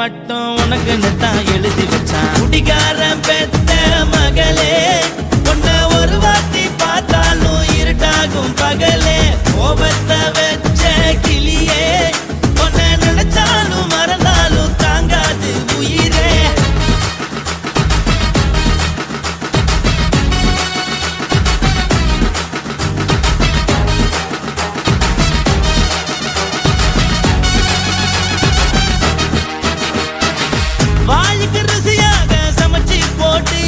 மட்டும் உனக்குன்னு தான் எழுதி வச்சான். குடிகாரன் பெத்த மகளே, உன்னை ஒரு வாட்டி பார்த்தாலும் இருட்டாகும் பகலே. கோபத்தை வச்ச கிளியே, உன்னை நினைச்சாலும் மறந்தாலும் தாங்காது உயிரே. வாய்க்கு ருசியாக சமைச்சு போட்டு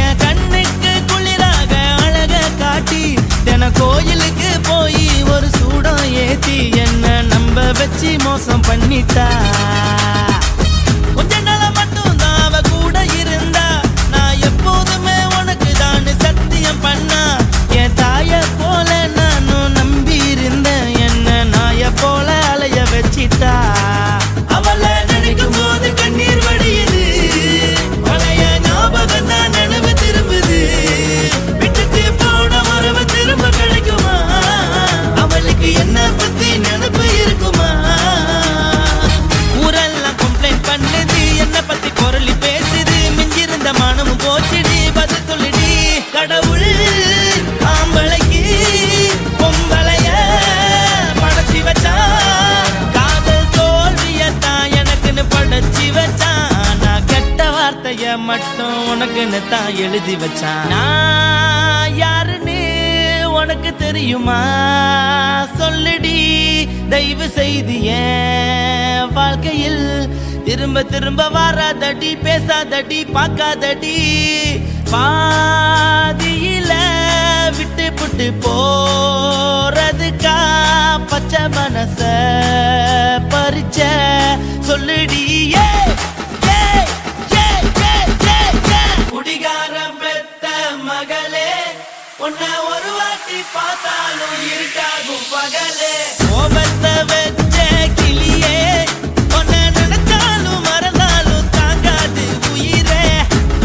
என் கண்ணுக்கு குளிராக அழக காட்டி, தின கோயிலுக்கு போய் ஒரு சூடம் ஏத்தி என்ன நம்ப வச்சு மோசம் பண்ணிட்டா. கொஞ்ச நாள மட்டும் தான் அவ கூட இருந்தா, நான் எப்போதுமே உனக்கு தான் சத்தியம் பண்ணா. என் தாய போல நானும் நம்பி இருந்தேன், என்ன நாய போல அலைய வச்சிட்டா. அவளை நினைக்கும் போது கண்ணீர் வடியுது, பழைய ஞாபகம் தான் நினைவு திரும்புது. விட்டுட்டு போன உறவு திரும்ப கிடைக்குமா? அவளுக்கு என்ன பத்தி நினைப்பு இருக்குமா? ஊரெல்லாம் கம்ப்ளைண்ட் பண்ணுது, என்ன பத்தி குரலி பேசுது. மிஞ்சிருந்த மானமும் போச்சுடி, பதில் சொல்லுடி. கடவுள் ஆம்பளைக்கு பொம்பளைய படைச்சி வச்சா, காதல் தோல்வியத்தான் எனக்குன்னு படைச்சி வச்சான். நான் கெட்ட வார்த்தைய மட்டும் உனக்குன்னு தான் எழுதி வச்சான். நான் யாருன்னு உனக்கு தெரியுமா? சொல்லுடி தயவு செய்து. என் வாழ்க்கையில் திரும்ப திரும்ப வராதடி, பேசாதடி, பார்க்காதடி. பாதியில விட்டு புட்டு போறதுக்கா பச்சை மனச பறிச்ச சொல்லுடி. குடிகாரம் பெத்த மகளே, உன்னை ஒரு வாட்டி பார்த்தாலும் இருட்டாகும் பகலே. கோபத்தை வச்ச கிளியே, உன்னை நினைச்சாலும் மறந்தாலும் தாங்காது உயிரே.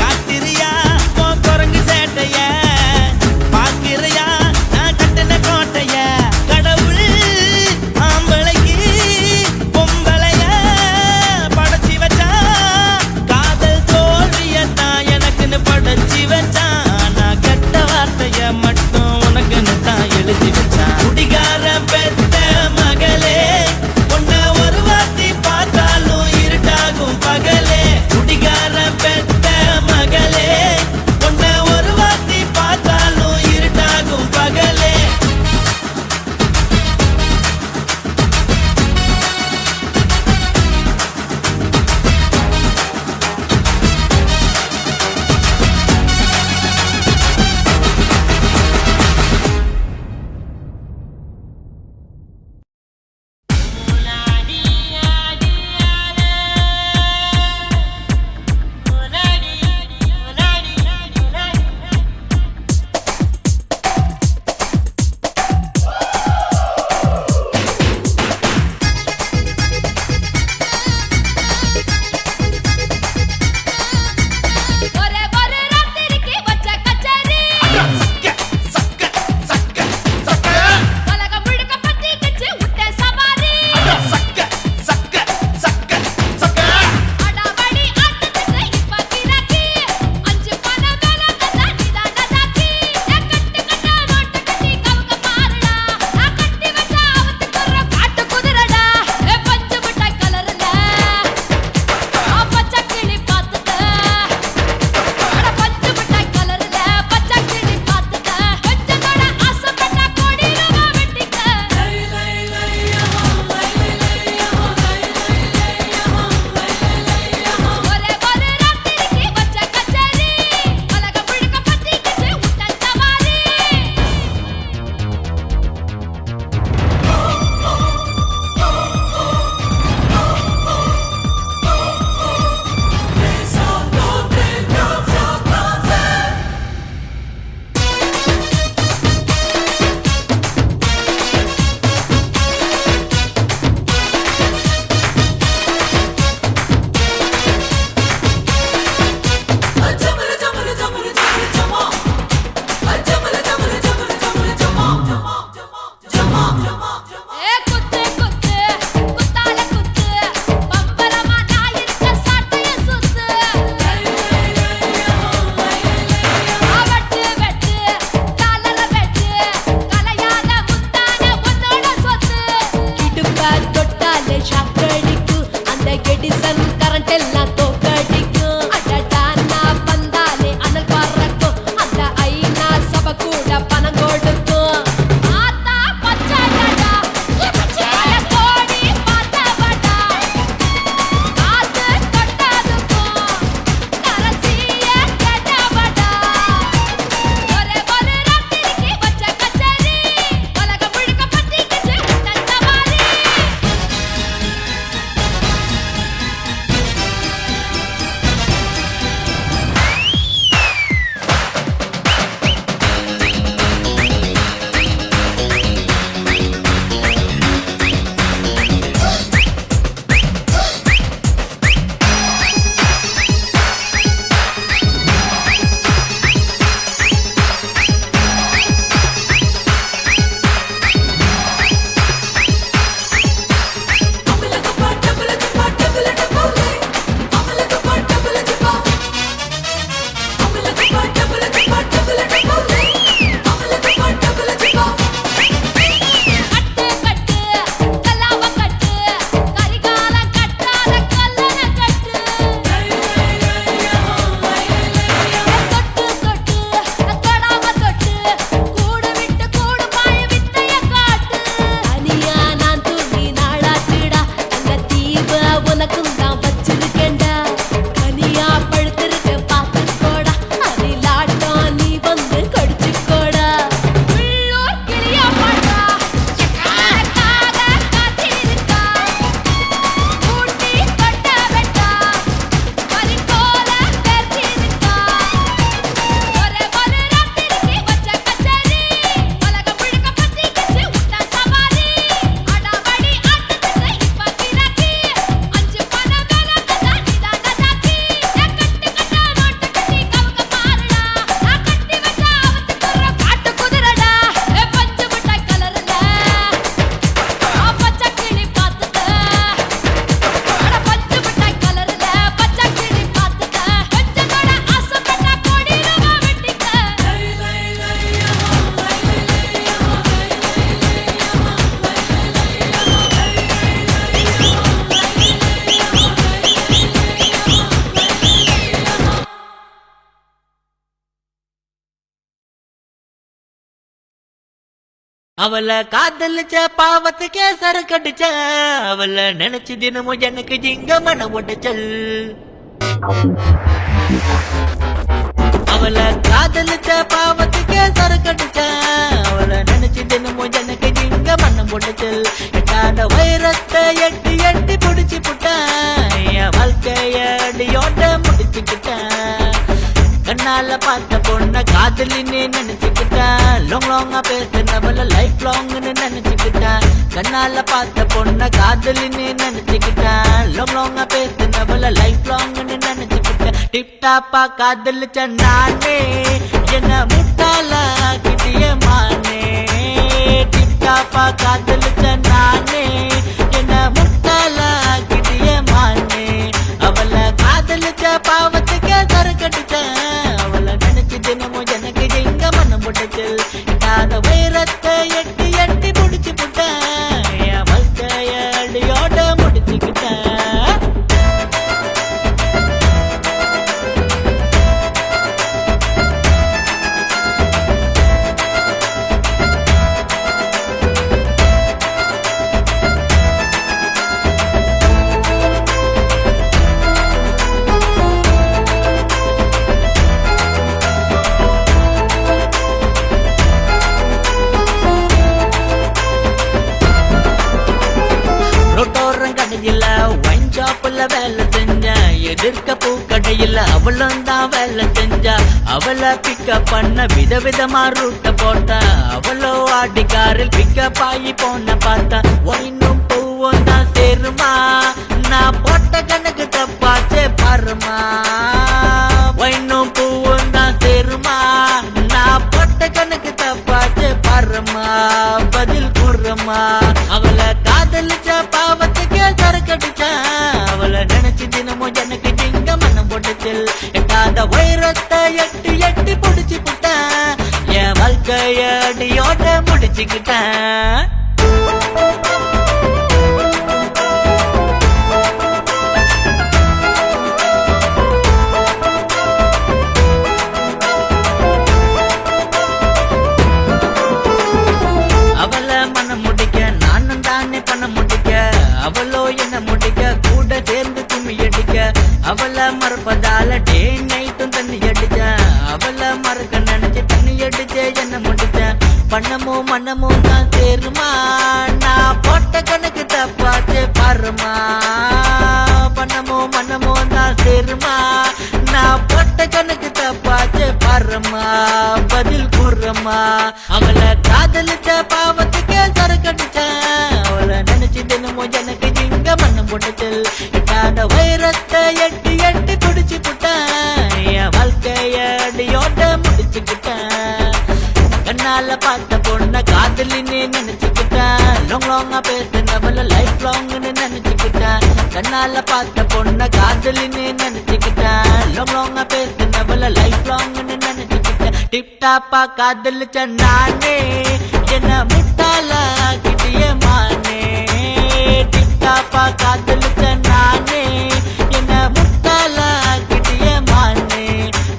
காத்திரியா உன் குரங்கு சேட்டைய, பார்க்கிறியா நான் கட்டின கோட்டைய. கடவுள் ஆம்பளைக்கு பொம்பளைய படைச்சி வச்சா, காதல் தோல்வியத்தான் எனக்குன்னு படைச்சி வச்சான். நான் கெட்ட வார்த்தைய மட்டும் உனக்குன்னு தான் எழுதி வச்சான். குடிகாரன் பெத்த மகளே, உன்னை ஒரு வாட்டி அவளை காதலிச்ச பாவத்துக்கே சரக்கடிச்ச அவளை நினைச்சு தினமும் எனக்கு ஜிங்க மன உடைச்சல் அவளை காதலிச்ச பாவத்துக்கே சரக்கடிச்ச அவளை நினைச்சு தினமும் எனக்கு ஜிங்க மன உடைச்சல் எட்டாத வைரத்தை எட்டி எட்டி புடிச்சு புட்டேன் என் வாழ்க்கைய அடியோட முடிச்சுக்கிட்டேன் கண்ணால பார்த்த பொண்ண காதலின்னு நினைச்சுக்கிட்டேன் லாங்கா பேசினவள லைஃப் லாங்னு நினைச்சுக்கிட்டேன் கண்ணால பார்த்த பொண்ண காதலின்னு நினைச்சுக்கிட்டேன் லாங்கா பேசினவள லைஃப் லாங்னு நினைச்சுக்கிட்டேன் டிப்டாப்பா காதலிச்ச நானே என்ன முட்டாள கிட்டிய மானே டிப்டாப்பா காதலிச்ச நானே என்ன முட்டாள கிட்டிய மானே அவளை காதலிச்ச பாவத்துக்கே சரக்கடிச்சேன் அவளை நினைச்சு தினமும் எனக்கு எங்க மனம் புடைச்சல் எட்டாத வைரத்தை எட்டி எட்டி புடிச்சு புட்டேன் என் வாழ்க்கைய அடியோட முடிச்சுக்கிட்டேன் வேலை செஞ்சா எதிர்க்க பூக்கடையில் அவளும் தான் வேலை செஞ்சா அவளை பிக்கப் பண்ண விதவிதமா ரூட்ட போட்டா அவளோ ஆடிக்காரில் பிக்கப் ஆகி போன பார்த்தா ஒன்னும் பூவும் தான் சேருமா நான் போட்ட கணக்கு தப்பாச்சே பாருமா ஒன்னும் பூவும் தான் சேருமா நான் போட்ட கணக்கு தப்பாச்சே பாருமா பதில் கூறுமா அவளை காதலிச்ச பாவத்துக்கே சரக்கடிச்சா அவளை நினைச்சு தினமும் எனக்கு ஜிங்க மனம் போட்டுச்சல் எட்டாத வைரத்தை எட்டி எட்டி புடிச்சு புட்டேன் என் வாழ்க்கைய அடியோட முடிச்சுக்கிட்டேன் அவளை மனம் முடிக்க நானும் தானே பணம் முடிக்க அவளோ என்ன முடிக்க கூட சேர்ந்து கும்மி அடிக்க அவளை மறப்பதால டே நைட்டும் தண்ணி அடிச்ச அவளை மறக்க நினைச்சு தண்ணி அடிச்ச என்ன முடிச்ச பண்ணமும் மனமும் தான் சேருமா நான் போட்ட கணக்கு தப்பாச்சு பாருமா பண்ணமும் மனமும் தான் சேருமா நான் போட்ட கணக்கு தப்பாச்சு பாருமா பதில் கூறுமா அவளை காதலிச்ச பாவத்துக்கே சரக்கடிச்சேன் அவளை நினைச்சு தினமும் எனக்கு ஜிங்க மனம் போட்டுச்சல் எட்டாத வைரத்தை எட்டி எட்டி குடிச்சு புட்டேன் என் வாழ்க்கைய அடியோட முடிச்சுக்கிட்டேன் கண்ணால பார்த்த பொண்ண காதலின்னு நினைச்சுக்கிட்டேன் லாங்கா பேசினவள லைஃப் லாங்னு நினைச்சுக்கிட்டேன் கண்ணால பார்த்த பொண்ண காதலின்னு நினைச்சுக்கிட்டேன் லாங்கா பேசினவள லைஃப் லாங்னு நினைச்சுக்கிட்டேன் டிப்டாப்பா காதலிச்ச நானே என்ன முட்டாள கிட்டிய மானே டிப்டாப்பா காதலிச்ச நானே என்ன முட்டாள கிட்டிய மானே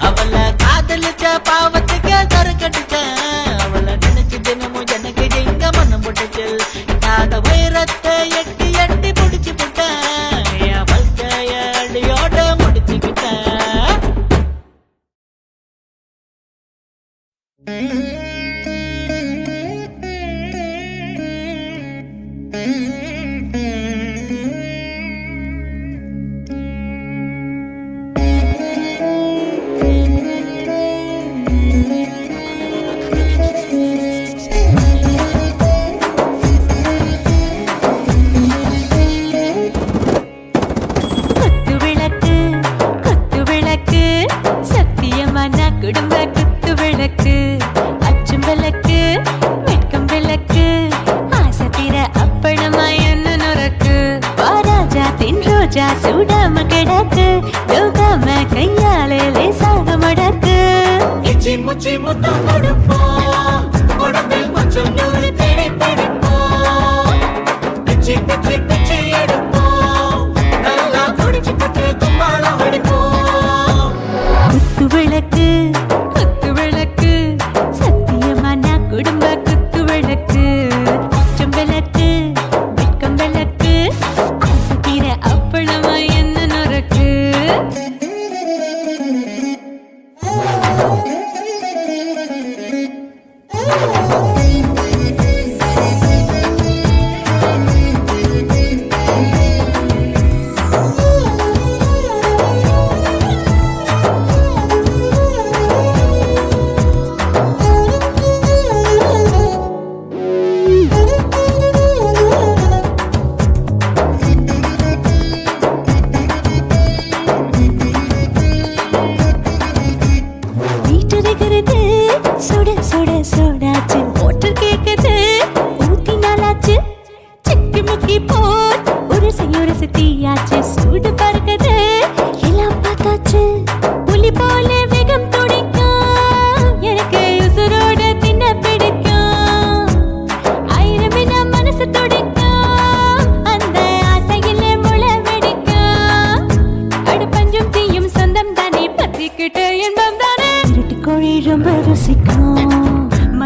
அவளை காதலிச்ச பாவத்துக்கே சரக்கடிச்சேன் அவளை நினைச்சு தினமும் எனக்கு எங்க மனம் போட்டுச்சல் எட்டாத வைரத்தை எட்டி எட்டி புடிச்சு புட்டேன் என் வாழ்க்கைய அடியோட முடிச்சுக்கிட்டேன் ரோஜா சூடாம கிடக்கு யோகாம கையாலே லேசாக மடக்கு இச்சி முச்சி முத்தம் கொடுப்போம் உடம்பில் கொஞ்சம் நூறு தேடி பிடிப்போம் பிச்சி பிச்சி பிச்சி எடுப்போம் நல்லா குடிச்சு பட்டு கும்பாலம் அடிப்போம் குத்து விளக்கு சத்தியமான குடும்ப குத்து விளக்கு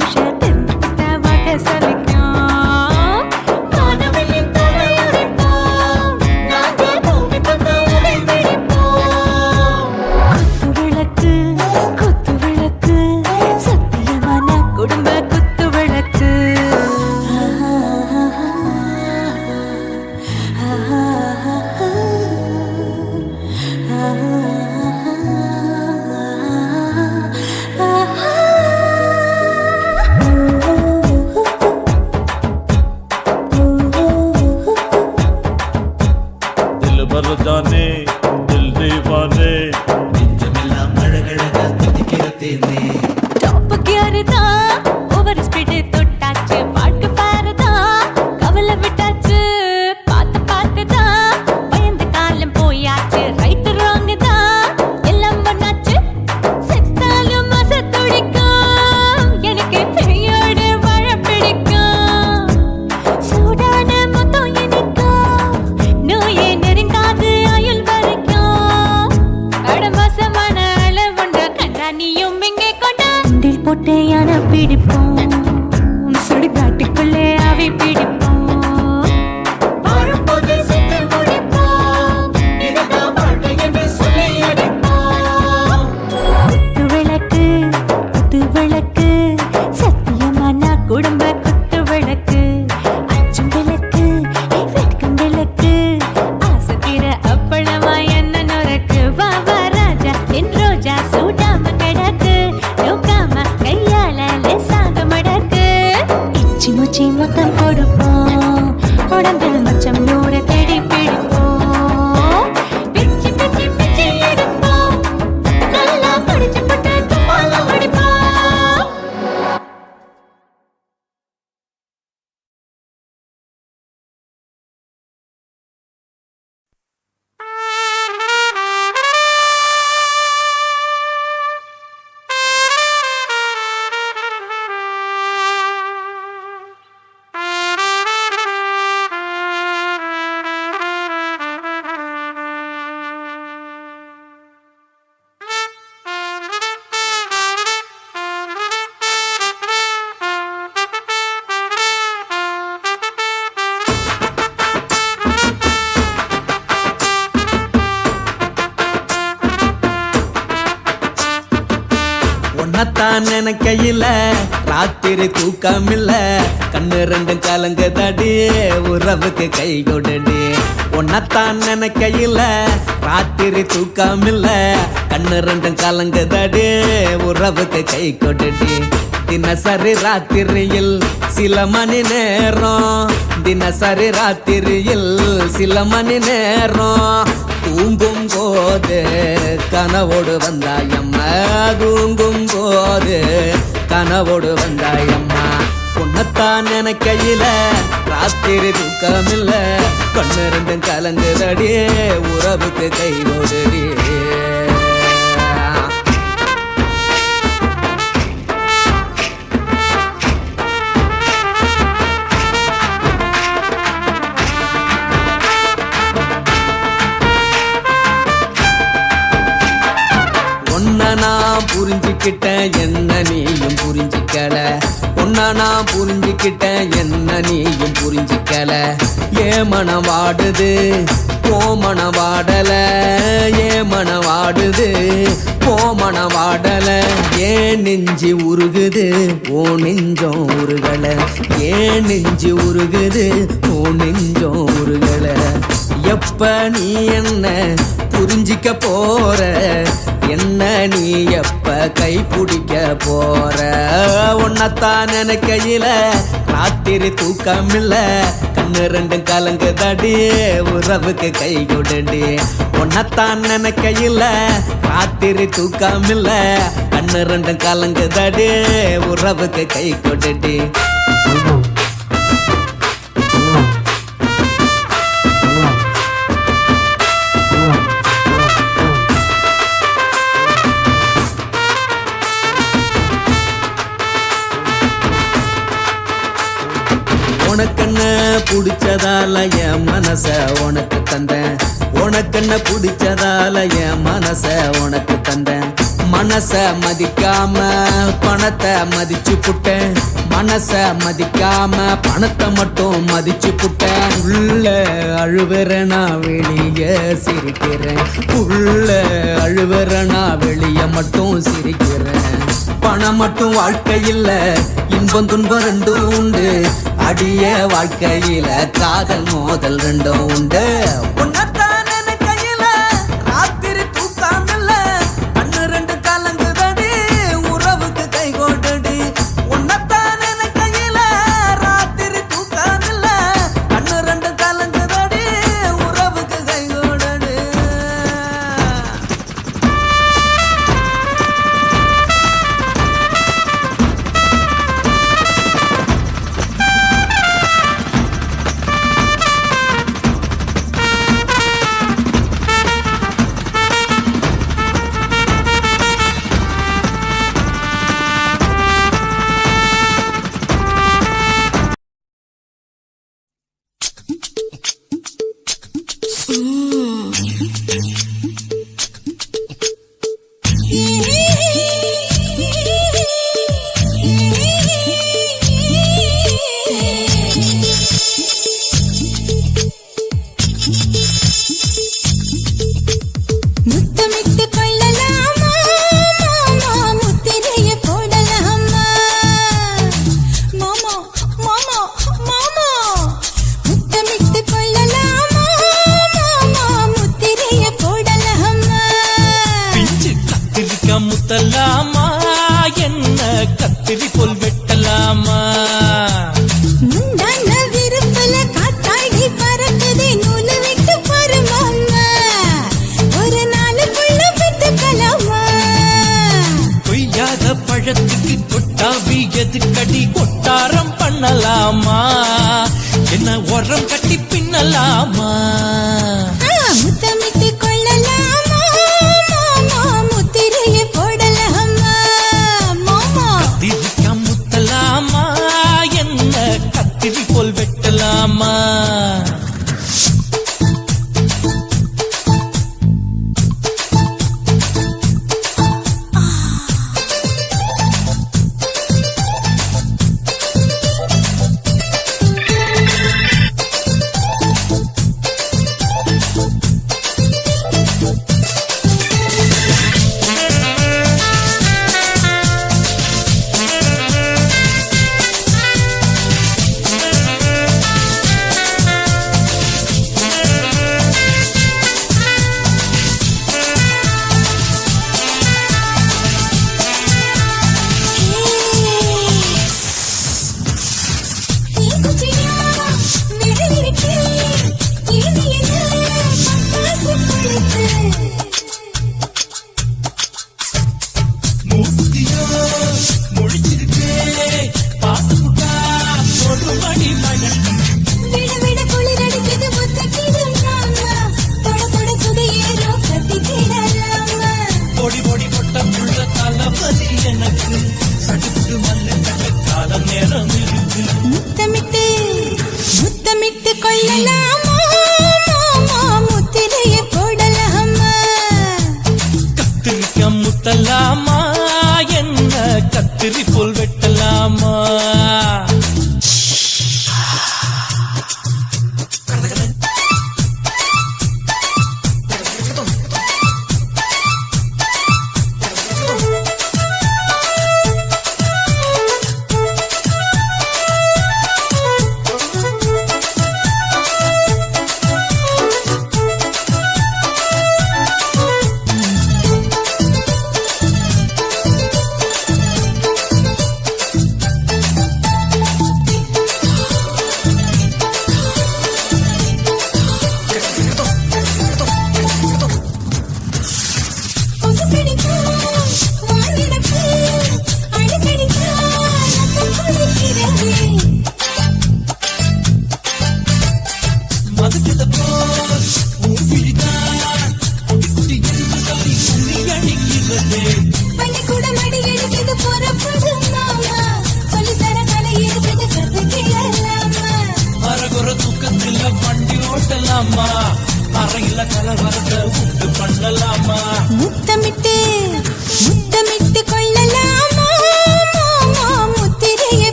மனுஷன் தெரிஞ்சுக்கிட்ட வாக்க சலிக்கும் வானவெளியின் தலையுடைப்போம் நாங்கள் பூமி பந்த உடை வெடிப்போம் குத்து விளக்கு சத்தியமான குடும்ப குத்து விளக்கு दिल भर जाने दिल दीवाने நெஞ்சமெல்லாம் அழகழகா துதிக்கிற தேனே டாப் கியர் தான் ஓவர் ஸ்பீடு தொட்டாச்சு பாட்டு பாருதான் கவலை விட்டாச்சு பார்த்து தான் பயந்து காலம் போயாச்சு ரைட் ராங் தான் எல்லாம் பண்ணாச்சு செத்தாலும் மச துடிக்கும் எனக்கு பெரியோடு வாழ பிடிக்கும் சூடான மொத்தம் எனக்கும் நோயே நெருங்காது ஆயுள் வரைக்கும் கடமசமான அளவுண்ட கண்டா நீயும் இங்கே கொண்டா உண்டில் போட்டு யானை பிடிப்போம் சுடுகாட்டுக்குள்ளே அவை பிடிப்போம் வாழும்போது செத்து முடிப்போம் இதுதான் வாழ்க்கை என்று சொல்லி அடிப்போம் குத்து விளக்கு சத்தியமான குடும்ப குத்து விளக்கு அச்சும் விளக்கு வெட்கும் விளக்கு ஆசத்திர அப்பளமா என்ன நுறக்கு வா வா ராஜா என் ரோஜா சூடாம கிடக்கு நோக்காம கையால லேசாக மடக்கு இச்சி முச்சி மொத்தம் கொடுப்போம் உடம்பில் மச்சம் நூறு தேடி பிடிப்போம் பிச்சி பிச்சி பிச்சி எடுப்போம் நல்லா படிச்சு போட்டு தும்பால அடிப்போம் உன்னத்தான் நினைக்கையில ராத்திரி தூக்கமில்ல கண்ணு ரெண்டும் கலங்குதடி உறவுக்கு கை கொடுடி உன்னத்தான் நினைக்கையில ராத்திரி தூக்கமில்ல கண்ணு ரெண்டும் கலங்குதடி உறவுக்கு கை கொடுடி தினசரி ராத்திரியில் சில மணி நேரம் தினசரி ராத்திரியில் சில மணி நேரம் தூங்கும் போது கனவோடு வந்தாயம்மா தூங்கும் போது கனவோடு வந்தாயம்மா உன்னத்தான் நினைக்கையில ராத்திரி தூக்கமில்ல கண்ணு ரெண்டும் கலங்குதடி உறவுக்கு கை ஓடுடி உன்னை நான் புரிஞ்சுக்கிட்டேன் என்ன நீயும் புரிஞ்சிக்கல உன்னை நான் புரிஞ்சுக்கிட்டேன் என்ன நீயும் புரிஞ்சிக்கல ஏன் மனம் வாடுது போ மனம் வாடல ஏன் மனம் வாடுது போ மனம் வாடல ஏன் நெஞ்சு உருகுது ஓ நெஞ்சம் உருகல ஏன் நெஞ்சு உருகுது ஓ நெஞ்சம் உருகல எப்ப நீ என்ன புரிஞ்சிக்க போற என்ன நீ எப்ப கை பிடிக்க போற உன்னத்தான் நினைக்கையில ராத்திரி தூக்கமில்ல கண்ணு ரெண்டும் கலங்குதடி உறவுக்கு கை கொடுடி உன்னத்தான் நினைக்கையில ராத்திரி தூக்கமில்ல கண்ணு ரெண்டும் கலங்குதடி உறவுக்கு கை கொடுடி உனக்கென்ன பிடிச்சதால என் மனச உனக்கு தந்தேன் உனக்கென்ன பிடிச்சதால என் மனச உனக்கு தந்தேன் மனச மதிக்காம பணத்தை மதிச்சு புட்டேன், மனச மதிக்காம பணத்தை மட்டும் மதிச்சு புட்டேன். உள்ள அழுவுறனா வெளிய சிரிக்கிறேன், உள்ள அழுவுறனா வெளிய மட்டும் சிரிக்கிறேன். பணம் மட்டும் வாழ்க்கையில் இன்பம் துன்பம் ரெண்டும் உண்டு, அடிய வாழ்க்கையில காதல் மோதல் ரெண்டும் உண்டு. உன்னத்தான் நினைக்கையில ராத்திரி தூக்கம் இல்ல, கண்ணு ரெண்டு கலங்குதடி உறவுக்கு கை கோட்டடி. உன்னத்தான் நினைக்கையில ராத்திரி தூக்கம் இல்ல, கண்ணு ரெண்டு கலங்குதடி உறவுக்கு கை கோட்டடி. முத்தமிட்டு கொள்ளலாமா மாமா, முத்திரையை போடலாமா மாமா மாமா மாமா. முத்தமிட்டு கொள்ளலாமா மாமா, முத்திரையை போடலாமா. பிஞ்சு கத்திரிக்காய் முத்தலாமா, என்ன கத்திரி போல் வெட்டலாமா. முந்தான விருப்பல காத்தாடி பறக்குதே, நூலு விட்டு பாரு மாமா, ஒரு நாளுக்குள்ள பெத்துக்கலாமா. கொய்யாத பழத்துக்கு கொட்டாவி எதுக்கடி கொட்டாரம் பண்ணலாமா, என்ன உரம் கட்டி பின்னலாமா. முத்தமிட்டு கொள்ளலாமா மாமா, முத்திரையை போடலாமா மாமா. கத்திரிக்காய் முத்தலாமா, என்ன கத்திரி போல் வெட்டலாமா. மூர்த்தியோ முடிச்சிருக்கே, பாத்துட்டா ஒரு மணி மழை. விட விட குளிர் அடிக்குது, முத்தக்கிடும் மாமா, தொட தொட சுதையேறோ கட்டிக்கிடலாமா. பொடி பொடி பொட்டப்புள்ள தளபதி எனக்கு, சடுக்கு மல்லு கட்ட காலம் நேரம் இருக்கு. முத்தமிட்டு முத்தமிட்டு கொள்ளலாமா மாமா, முத்திரையை போடலாமா. கத்திரிக்காய் முத்தலாமா, என்ன கத்திரி போல் வெட்டலாமா.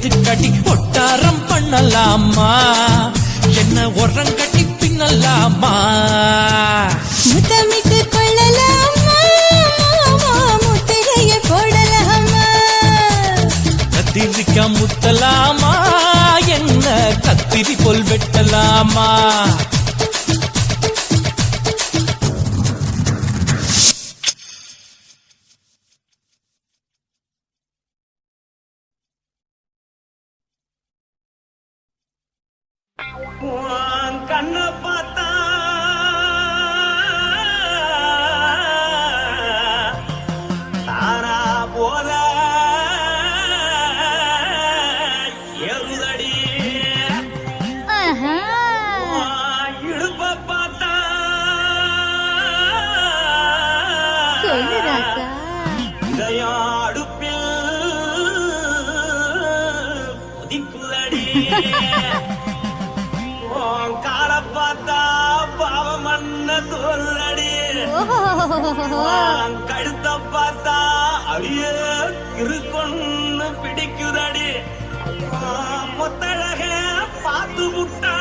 சேர்த்து கட்டி ஒட்டாரம் பண்ணலாமா என்ன உரம் கட்டி பின்னலாமா முத்தமிட்டு கொள்ளலாமா முத்திரையை போடலாமா கத்திரிக்கா முத்தலாமா என்ன கத்திரி போல் வெட்டலாமா கண்ண பார்த்தா தாரா போல எருதடி இடுப்ப பார்த்தா சொல்லு ராசா இதயம் அடுப்பில் உதிக்குதடி கால பார்த்தா பாவம் மண்ண தோறுதடி கழுத்த பார்த்தா அடியே இருக்குன்னு பிடிக்குதடி மொத்தழக பார்த்து விட்டா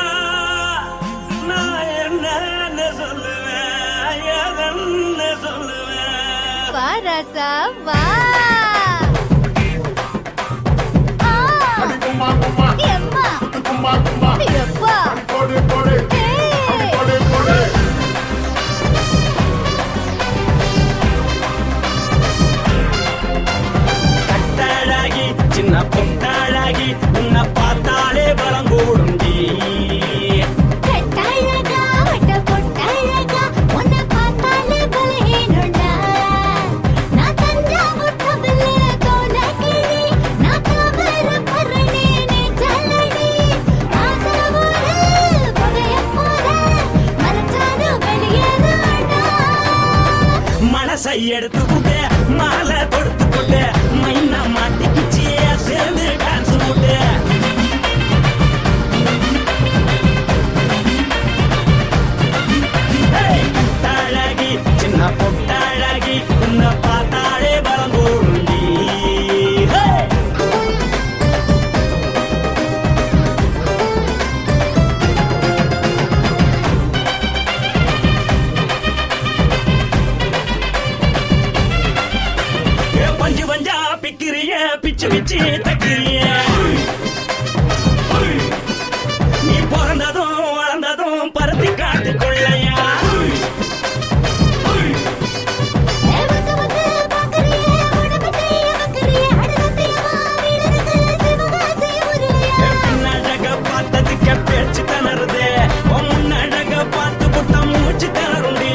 நான் என்ன சொல்லுவேன் எதன்னு சொல்லுவேன் வா ராசா வா எம்மா எப்பா கட்டாளாகி சின்ன பொட்டாளாகி உன்னை பார்த்தாலே பலம் கூடுண்டி கட்டாழகா வட்ட பொட்டாழகா உன்னை பார்த்தாலே பலஹீனண்டா நான் தஞ்சாவூர் கபிலே கோலகிரி நான் கவர பரணி நீ ஜல்லடி ஆசவூரு புகைய போற மரச்சாரு வெளியேறாடா மனசை எடுத்து புட்டே மாலை கொடுத்து புட்டே மைனா மாட்டிக்கிச்சியே சேர்ந்து டான்ஸ் முட்டே கட்டாளாகி சின்ன பொட்டாளாகி உன்னை பார்த்தாலே பலம் கூடுண்டி பஞ்சு பஞ்சா பிக்கிறிய பிச்சு பிச்சு தக்கிறிய நீ பிறந்ததும் வளர்ந்ததும் பருத்தி காட்டுக்குள்ளையா வந்து வந்து பாக்கறியே உடம்பத்தைய வக்கறியே அடகத்தையமா வீரருக்கு சிவகாசி உருளையா பின்னழக பார்த்ததுக்கு பேச்சு திணறுது முன்னழக பார்த்து புட்ட மூச்சு திணறுண்டி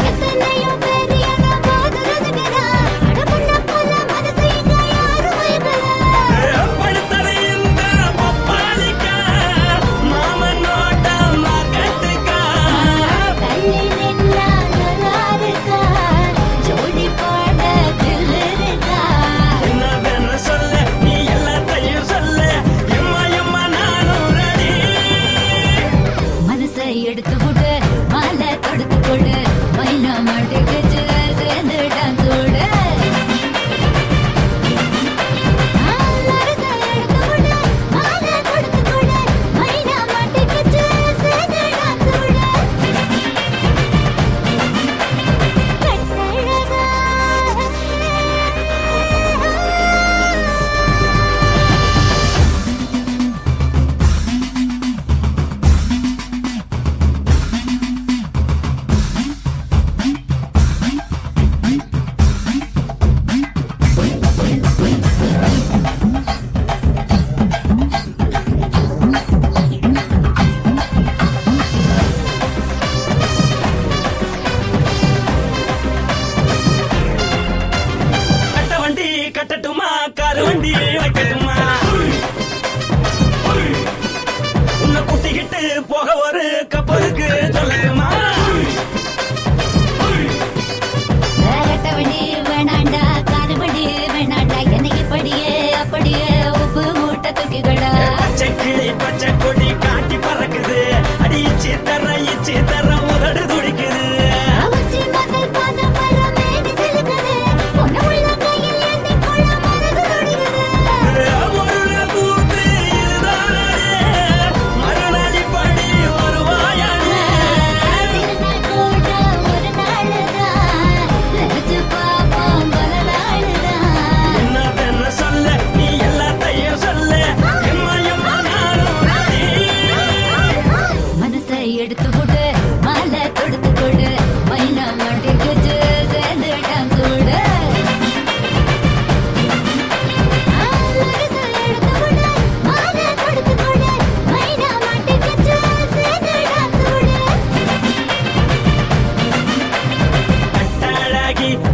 எத்தனையோ பேர் என்ன போது ரசிக்கிறா அட முன்ன போல மனசை இங்க யாரும் வைக்கல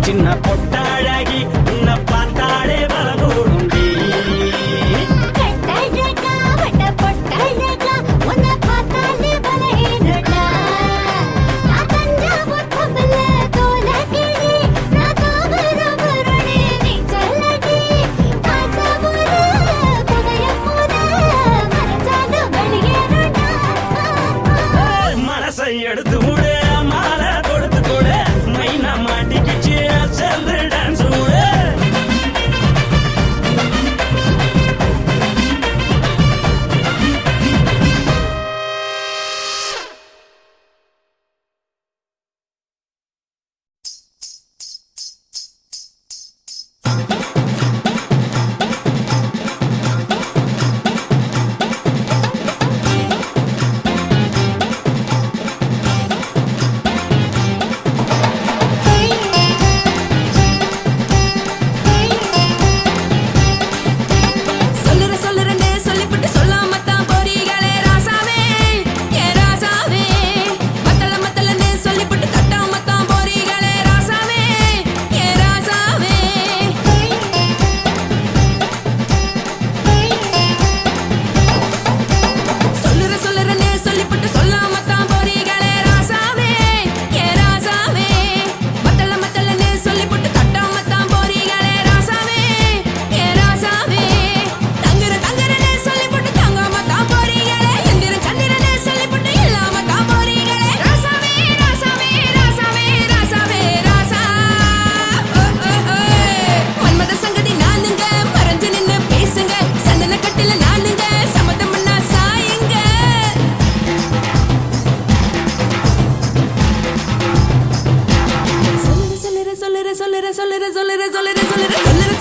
சின்ன பொட்டழகி உன்னை பார்த்தாலே பலகூடுண்டி கட்டழகா வட்ட பொட்டழகா உன்னை பார்த்தாலே பலகேடுடா நான் தஞ்சாவூர் கம்பல தோலகிரி நான் தாமிரபரணி நீ சொல்லடி ஆசமுற புகையமுற மனசால வெளியேறுடா மனசை எடுத்து விடு மாலை கொடுத்து கொடு மைனா மாட்டிக்கிச்சு சேர்ந்து டான்ஸ் விடு சொல்லுறேன்னு சொல்லிப்புட்டு சொல்லாமத்தான் போறீங்களே ராசாவே ஏ ராசாவே மத்தலன்னு சொல்லிப்புட்டு தட்டாமத்தான் போறீங்களே ராசாவே ஏ ராசாவே சொல்லுறேன்னு சொல்லிப்புட்டு சொல்லாமத்தான் போறீங்களே ராசாவே ஏ ராசாவே மத்தலன்னு சொல்லிப்புட்டு தட்டாமத்தான் போறீங்களே ராசாவே ஏ ராசாவே தங்குறேன்னு சொல்லிப்புட்டு தங்காமத்தான் போறீங்களே எந்திரன் சந்திரன்னு சொல்லிப்புட்டு இல்லாமத்தான் போறீங்களே ராசாவே ராசாவே ராசாவே ராசாவே ராசா மன்மத சங்கதி நானுங்க மறைஞ்சு நின்னு பேசுங்க சந்தன கட்டில நானுங்க சம்மதம் பண்ணா சாயுங்க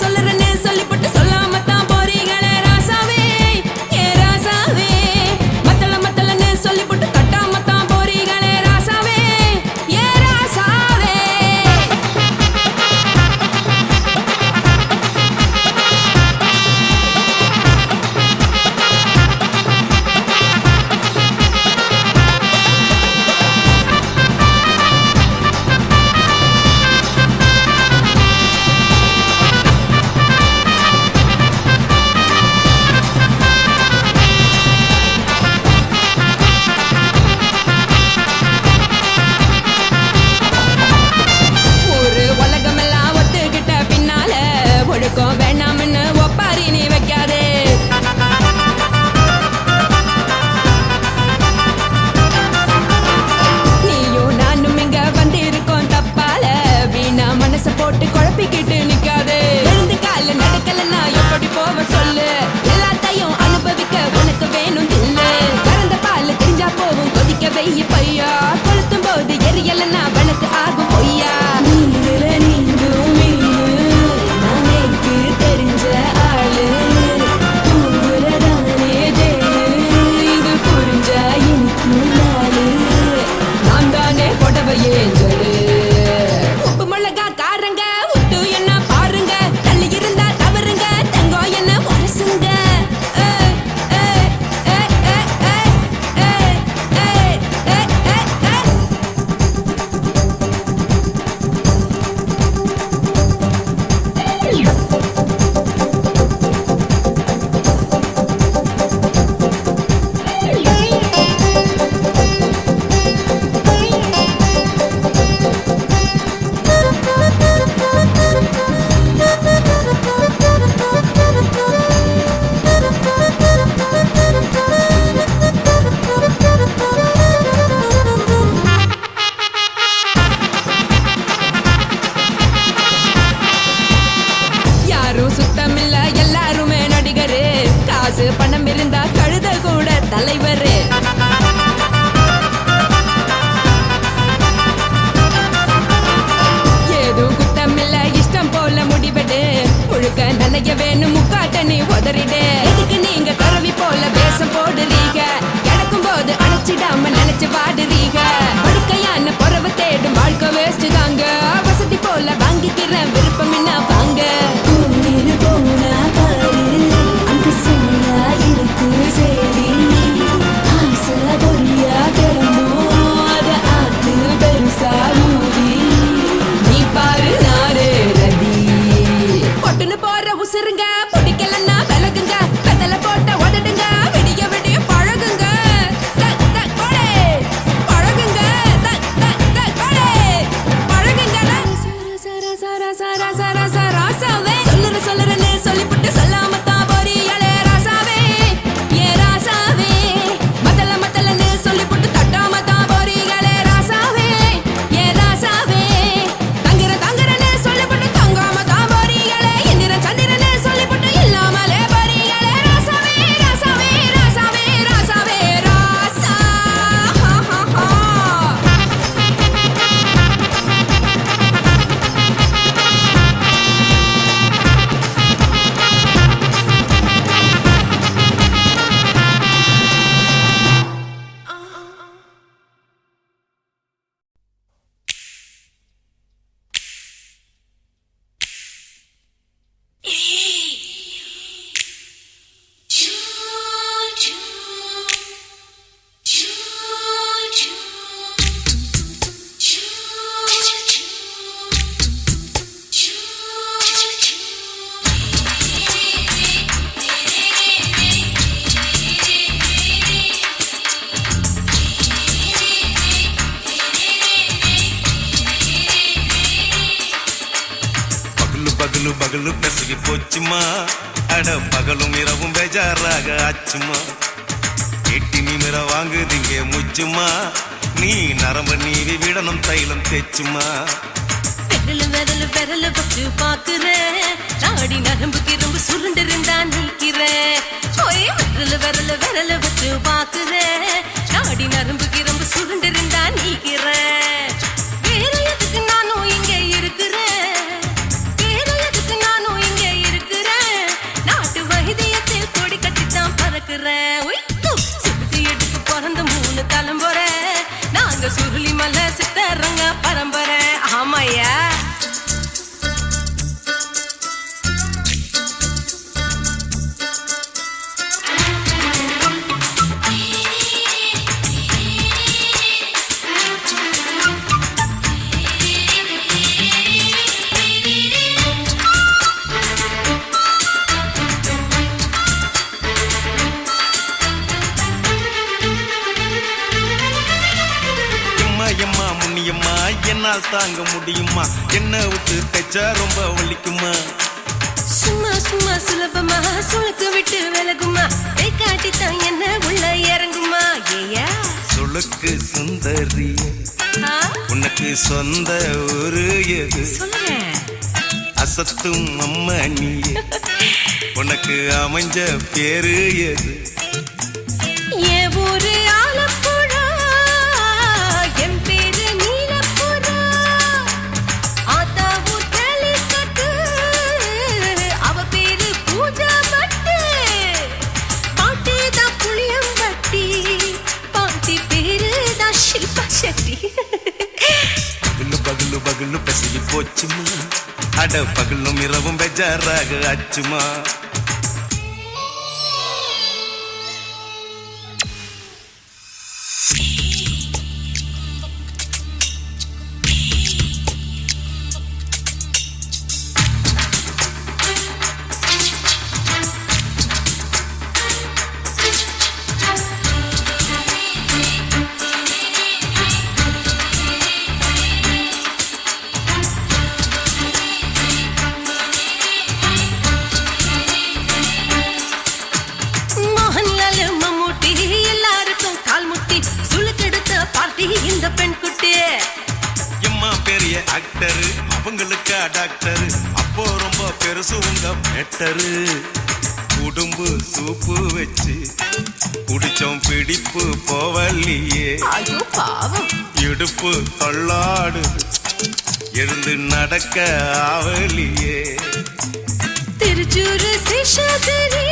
சொல்லுறேன்னு சொல்லிப்புட்டு சொல்லாமத்தான் போறீங்களே ராசாவே ஏ ராசாவே மத்தலன்னு சொல்லிப்புட்டு தட்டாமத்தான் போறீங்களே ராசாவே ஏ ராசாவே ஒரு உலகமெல்லாம் ஒத்துக்கிட்ட பின்னால ஒழுக்கம் வேணாம்னு ஒப்பாரி நீ வைக்காதே நீயும் நானும் இங்க வந்து இருக்கோம் தப்பால வீணா மனச போட்டு குழப்பிக்கிட்டு நிக்காதே எழுந்து கால நடக்கலன்னா எப்படி போவ சொல்லு எல்லாத்தையும் அனுபவிக்க உனக்கு வேணும் தில்லு கறந்த பால் தெரிஞ்சா போகும் கொதிக்க வெய்ய பையா கொளுத்தும் போது எரியலன்னா வழக்கு ஆகும் பொய்யா நீங்கள நீங்கும் மீனு நானேக்கு தெரிஞ்ச ஆளு உங்களதானே தேனு இது புரிஞ்சா எனக்கு நாளு நான் தானே புடவை ஏஞ்சலு உப்பு மிளகா காரங்க உத்து என்ன பாருங்க தள்ளி இருந்தா தவறுங்க தங்கம் என்ன உரசுங்க யாரும் சுத்தமில்ல எல்லாருமே நடிகரு காசு பணம் இருந்தா கழுத கூட தலைவரு ஏதும் குத்தமில்ல இஷ்டம் போல முடிவெடு முழுக்க நனைய வேணும் முக்காட்ட நீ உதறிடு எதுக்கு நீங்க கருவி போல வேஷம் போடுறீங்க கிடக்கும் போது அணைச்சிடாம நினைச்சு வாடுறீங்க படுக்கையான பொறவை தேடும் வாழ்க்கை வேஸ்ட் தாங்க வசதி போல வாங்கிக்கிறேன் விருப்பம் என்ன வாங்க போனா பாரு அங்க சரியா இருக்கு சரி ஆசை பொரியா கிளம்பும் அத ஆத்து பெருசா ஊதி நீ பாரு நாரு பகலு பகலு பெசகி போச்சுமா அட பகலும் இரவும் பேஜாராக ஆச்சுமா எட்டி நிமிர வாங்குதிங்க முச்சுமா நீ நரம்ப நீவி விடணும் தைலம் தேச்சுமா விரல வச்சு பாக்குறேன் நாடி நரம்பு கிரம்பு சுருண்டு இருந்தா நீக்கிறேன் விரல வச்சு பாக்குறேன் நாடி நரம்பு கிரம்பு சுருண்டு இருந்தா நீக்கிறேன் வேற எதுக்கு நானும் இங்க இருக்கிறேன் வேற எதுக்கு நானும் இங்க இருக்கிறேன் நாட்டு வைத்தியத்தில் கொடி கட்டித்தான் பறக்கிறேன் சுத்தி எடுத்து பிறந்த 3 தலைமுறை நாங்க சுருளி மலை சித்தரங்க பரம்பரை ஆமாயா என்னால் தாங்க முடியுமா என்ன விட்டு தைச்சா ரொம்ப வலிக்குமா சும்மா சும்மா சுலபமா சுளுக்கு விட்டு விலகுமா கை காட்டித்தான் என்ன உள்ள இறங்குமா ஏயா சுளுக்கு சுந்தரி உனக்கு சொந்த ஊரு எது அசத்தும் அம்மா நீ உனக்கு அமைஞ்ச பேரு எது ஏ ஊரு ஆலப்புழா என் பேரு நீலப்புறா ஆத்தாவு தலிக்கட்டு அவ பேரு பூஜா பட்டு பாட்டி தான் புளியம்பட்டி பாட்டி பேரு தான் ஷில்பா செட்டி பகலு பகலு பகலு பெசகி போச்சுமா அட பகலும் இரவும் பெஜாராக ஆச்சுமா இந்த பெண் குட்டி எம்மா பெரிய ஆக்டர் அவங்களுக்கா டாக்டர் அப்போ ரொம்ப பெருசு உங்க பெட்டரு உடும்பு சூப்பு வச்சு குடிச்சோம் பிடிப்பு போவல்லையே ஐயோ பாவம் இடுப்பு தள்ளாடு எழுந்து நடக்க ஆவலியே திருச்சூரு சிஷாதிரி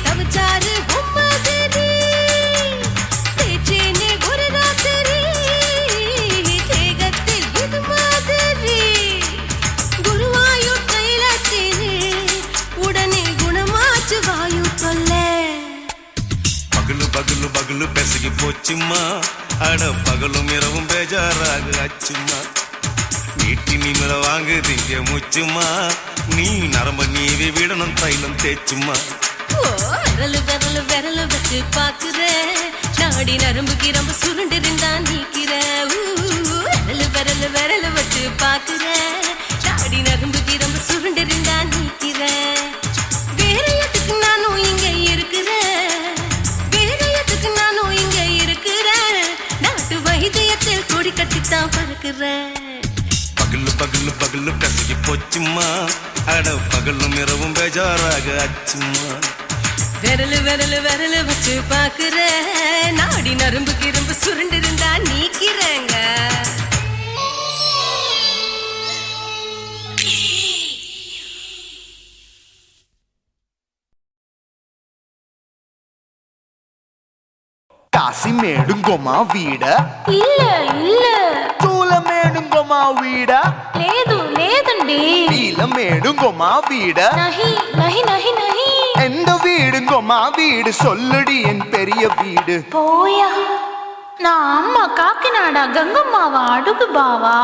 தவச்சாரு பொம்மதிரி தேச்சேனே ஒரு ராத்திரி தேகத்தில் இது மாதிரி குருவாயூர் தைலத்திலே உடனே குணமாச்சு வாயு கொல்ல பகலு பகலு பகலு பெசகி போச்சுமா அட பகலும் இரவும் பேஜாராக ஆச்சுமா நீட்டி நிமிர வாங்குதிங்க முச்சுமா நீ நரம்ப நீவி விடணும் தைலம் தேச்சுமா விரல வச்சு பாக்குற நாடி நரம்பு கிரம்பு சுருண்டு இருந்தா நீக்கிற விரல வச்சு பாக்குற நாடி நரம்பு கிரம்பு சுருண்டு இருந்தா நீக்கிற வேற எதுக்கு நானும் இங்க இருக்கிறேன் வேற எதுக்கு நானும் இங்க இருக்கிறேன் நாட்டு வைத்தியத்தில் கொடி கட்டித்தான் பறக்கிறேன் பகலு பகலு பகலு பெசகி போச்சுமா அட பகலும் இரவும் பேஜாராக ஆச்சுமா விரல வச்சு பாக்குற நாடி நரம்பு கிரம்பு சுருண்டு இருந்தா நீக்கிறேங்க కాశీమేడుంగోమా వీడ இல்ல చూలమేడుంగోమా వీడ లేదండి నీలమేడుంగోమా వీడ నహి எந்த வீடுங்கோமா வீடு சொல்லுடி என் பெரிய வீடு போயா நான் அம்மா காக்கிநாடா கங்கம்மாவா அடுகு பாவா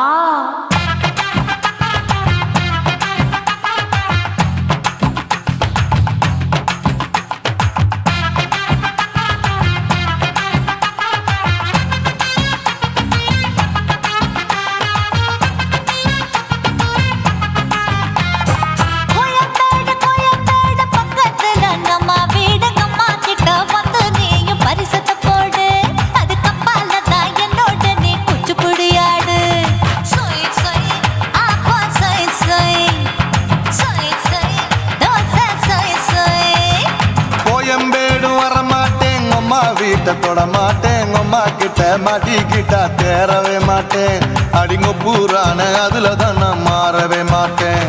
வீட்டை தொட மாட்டேன் அம்மா கிட்ட மாட்டிக்கிட்டா தேரவே மாட்டேன் அடிங்க பூரான அதுல தான் நான் மாறவே மாட்டேன்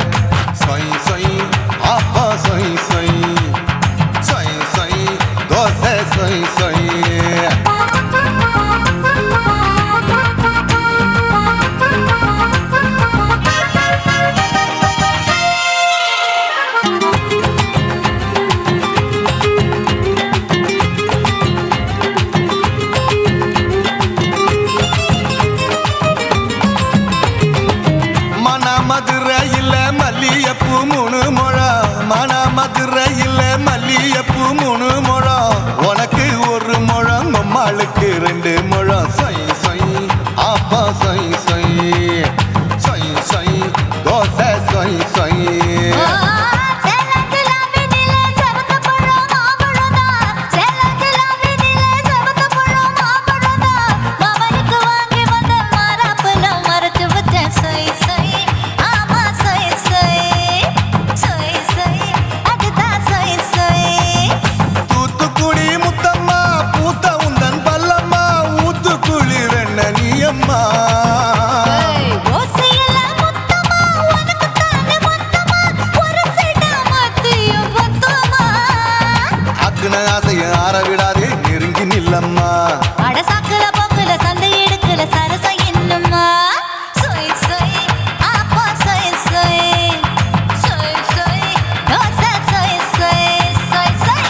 சொய் சொய் அப்பா சொய் சொய் சொய் சொய் தோசை சொய் சொய் மதுரையில் மல்லியப்பூ 3 முழம் மன மதுரையில் மல்லியப்பூ 3 முழம் உனக்கு 1 முழம் அம்மாளுக்கு 2 முழம் சொய் சொய் அப்பா சொய் சொய் சொய் சொய் தோசை சொய் சொய் ஆசைய ஆற விடாதே நெருங்கி நில்லம்மா அட சாக்குல போக்குல சந்தை எடுக்கல சரச இன்னும்மா சொய் சொய் அப்பா சொய் சொய் சொய் சொய் தோசை சொய் சொய் சொய் சொய்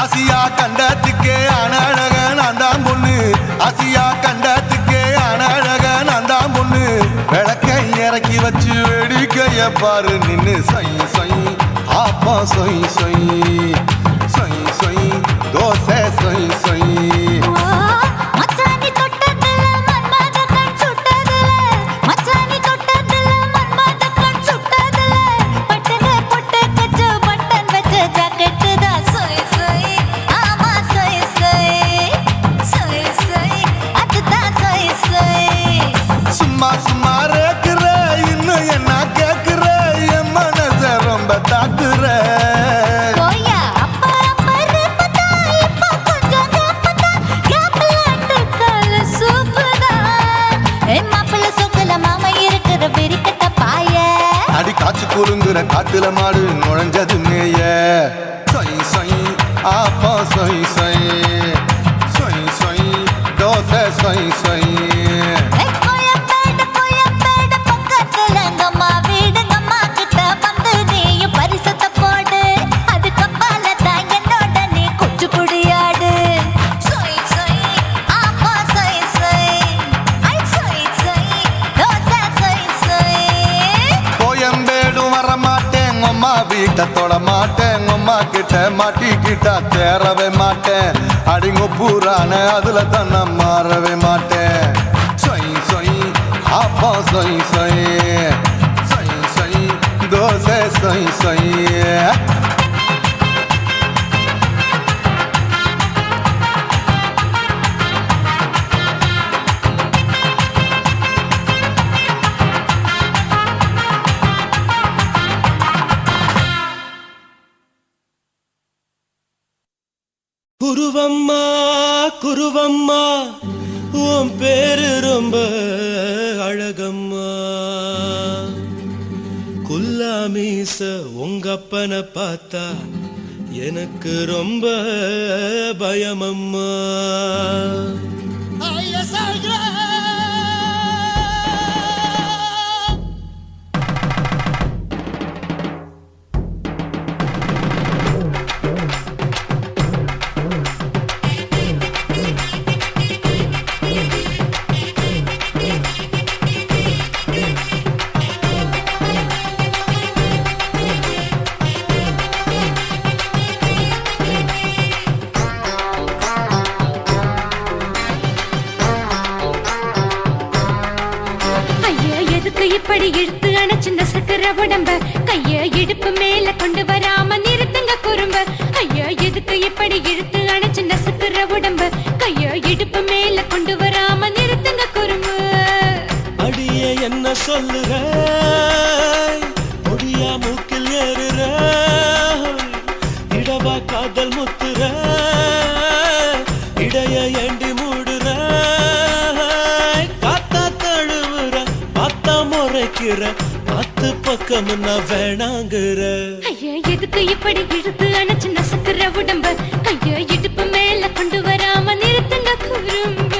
ஆசியா கண்டத்துக்கே அனழக நான் தான் பொண்ணு ஆசியா கண்டத்துக்கே அனழக நான் தான் பொண்ணு விளக்கை இறக்கி வச்சு வேடிக்கைய பாரு நின்னு சொய் சொய் அப்பா சொய் சொய் சொய் சொய் தோசை சொய் சொய் மச்சானி தொட்டதுல மன்மத கண் சுட்டதுல மச்சானி தொட்டதுல மன்மத கண் சுட்டதுல பட்டன பொட்டு கச்சு பட்டன் வச்ச ஜாக்கெட் தான் சொய் சொய் ஆமா சொய் சொய் சொய் சொய் அதுதான் சொய் சொய் சும்மா சும்மா ரேக்குற இன்னும் என்ன கேக்குற என் மனச ரொம்ப தாக்குற போயா அப்பா அப்பா ரப்பதா இப்ப கொஞ்சம் ரப்பதா கேப்லாண்ட் கல சூப்பரா ஏ மாப்பிள்ள சொக்கல மாமா இருக்கிற வெறிக்கட்ட பாய அடி காய்ச்சி குலுங்குற காட்டுல மாடு நுழைஞ்சது மேய சொய் சொய் அப்பா சொய் சொய் சொய் சொய் தோசை சொய் சொய் கோயம்பேடு பக்கத்துல எங்கம்மா வீடு அம்மா கிட்ட வந்து நீயும் பரிசத்தை போடு அது கப்பால தான் என்னோட நீ குச்சி புடியாடு சொய் சொய் அப்பா சொய் சொய் ஐ சொய் சொய் தோசை சொய் சொய் கோயம்பேடு வர மாட்டேன் அம்மா வீட்டை தொட மாட்டேன் அம்மா கிட்ட மாட்டிக்கிட்டா தேரவே மாட்டேன் அடிங்க பூரான அதுல தான் நான் மாறவே மாட்டேன் சொய் சொய் அப்பா சொய் சொய் சொய் சொய் தோசை சொய் சொய் குருவம்மா குருவம்மா உன் பேரு ரொம்ப அழகம்மா குல்லாமீச உங்க அப்பனை பார்த்தா எனக்கு ரொம்ப பயமம்மா உடம்ப கைய இடுப்பு மேல கொண்டு வராம நிறுத்துங்க குறும்ப. ஐயா எதுக்கு இப்படி இழுத்து அணைச்சு நசுக்குற உடம்ப கைய இடுப்பு மேல கொண்டு வராம நிறுத்துங்க குறும்பு. அடியே என்ன சொல்லுற முடியா மூக்கில் ஏறுற இடவா காதல் முத்துற இடைய ஏண்டி மூடுற காத்தா தழுவுற பார்த்தா முறைக்கிற பத்து பக்கம் நான் வேணாங்குற. ஐயா எதுக்கு இப்படி இழுத்து அணைச்சு நசுக்குற உடம்ப கைய இடுப்பு மேல கொண்டு வராம நிறுத்துங்க குறும்ப.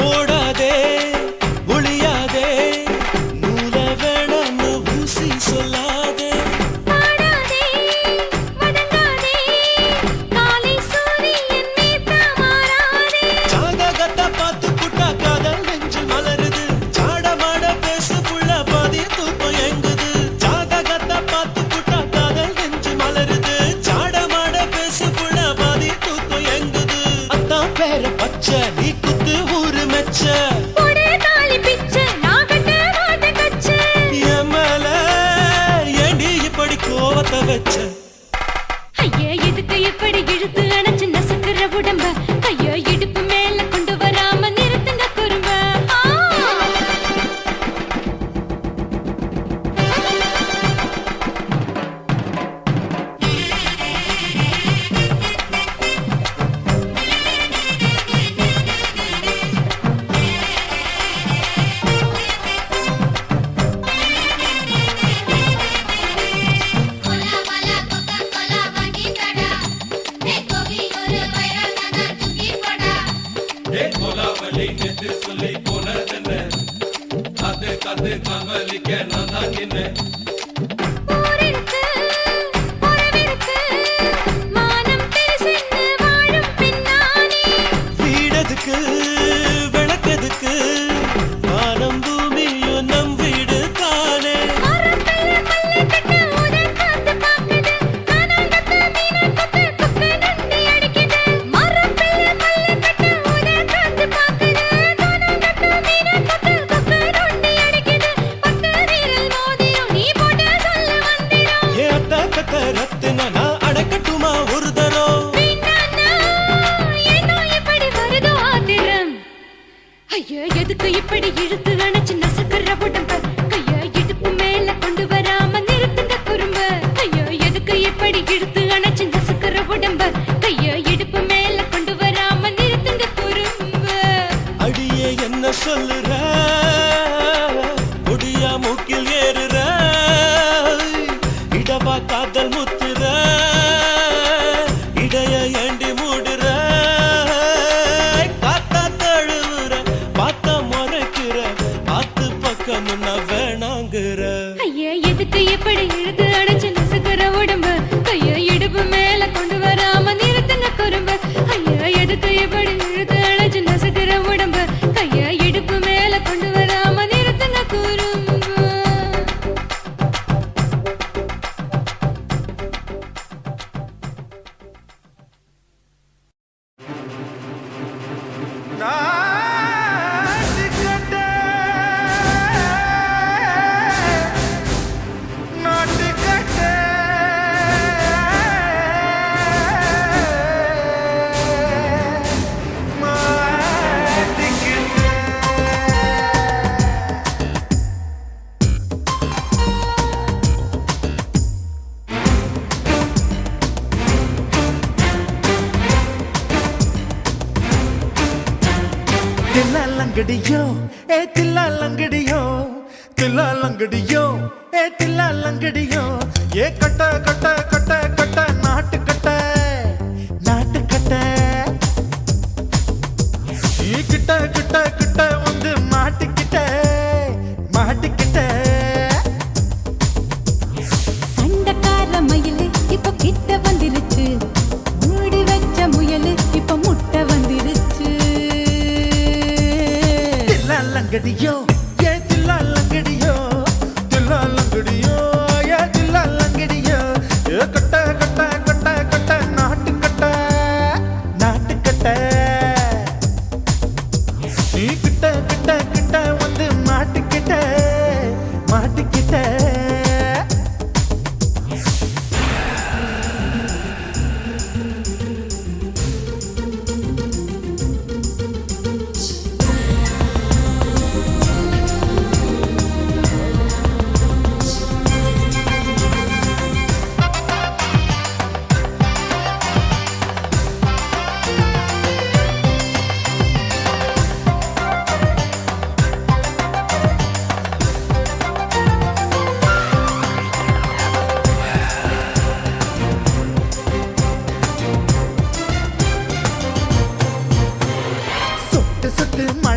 ஓடாதே ஒளியாதே நூல வேணான்னு ஊசி சொல்லாதே பாடாதே வதங்காதே காலை சூரியன் மீதா மாறாதே. ஜாதகத்தை பார்த்து புட்டா காதல் நெஞ்சு மலருது சாடமாட பேசு புள்ள பாதி தூக்கம் எங்குது. ஜாதகத்தை பார்த்து புட்டா காதல் நெஞ்சு மலருது சாடமாட பேசு புள்ள பாதி தூக்கம் எங்குது. அத்தான் பேர பச்சை நீ குத்து ஊரு மெச்ச போடே தாலி பிச்சை நான் கட்ட மாட்ட கச்சை. என் மேல ஏண்டி இப்படி கோவத்தை வச்ச. ஐயா எதுக்கு இப்படி இழுத்து அணைச்சு நசுக்குற உடம்ப கைய இடுப்பு மேல கொண்டு வராம நிறுத்துங்க குறும்ப. ஊரிருக்கு, உறவிருக்கு, மானம் பெருசென்னு வாழும் பின்னானே. வீடதுக்கு விளக்கதுக்கு வானம் பூமியும் நம் வீடு தானே. மரத்துல மல்லி கட்டு உதர் காத்து பாக்குது, கானாங்கத்து மீனா கொத்து கொக்கு நொண்டி அடிக்குது. மரத்துல மல்லி கட்டு உதர் காத்து பாக்குது, கானாங்கத்து மீனா கொத்து கொக்கு நொண்டி அடிக்குது. பத்து வீரல் மோதிரம் நீ போட்டு சொல்ல வந்திடும். ஏ அத்த கத்த ரத்தின நான் அடக்கட்டுமா ஒரு தரம். வீணானா, ஏனோ இப்படி வருதோ ஆத்திரம். ஐயா எதுக்கு இப்படி இழுத்து அணைச்சு நசுக்குற உடம்ப கைய இடுப்பு மேல கொண்டு வராம நிறுத்துங்க குறும்ப. ஐயா எதுக்கு இப்படி இழுத்து அணைச்சு நசுக்குற உடம்ப கைய இடுப்பு மேல கொண்டு வராம நிறுத்துங்க குறும்ப. அடியே என்ன சொல்லுற முடியா மூக்கில் ஏறுற இடவா காதல் முத்துற இடைய ஏண்டி மூடுற காத்தா தழுவுற பார்த்த முறைக்கிற பார்த்து பக்கம் நான் வேணாங்குற. ஐயா எதுக்கு இப்படி இழுத்து அணைச்சு நசுக்குற உடம்ப கைய இடுப்பு மேல கொண்டு வராம நிறுத்துங்க குறும்ப. ஐயா எதுக்கு இப்படி இழுத்து அணைச்சு நசுக்குற உடம்ப கைய இடுப்பு மேல கொண்டு வராம நிறுத்துங்க குறும்ப. லங்கடியோ ஏ தில்லா லங்கடியோ தில்லா லங்கடியோ ஏ தில்லா லங்கடியோ ஏ கட்ட கட்ட கட்ட கட்ட நாட்டு லங்கடியோ ஏ தில்லா லங்கடியோ தில்லா லங்கடியோ ஏ தில்லா லங்கடியோ ஏ கட்ட கட்ட கட்ட கட்ட நாட்டு கட்ட நாட்டு கட்ட நீ கிட்ட கிட்ட கிட்ட வந்து மாட்டிக்கிட்ட மாட்டிக்கிட்ட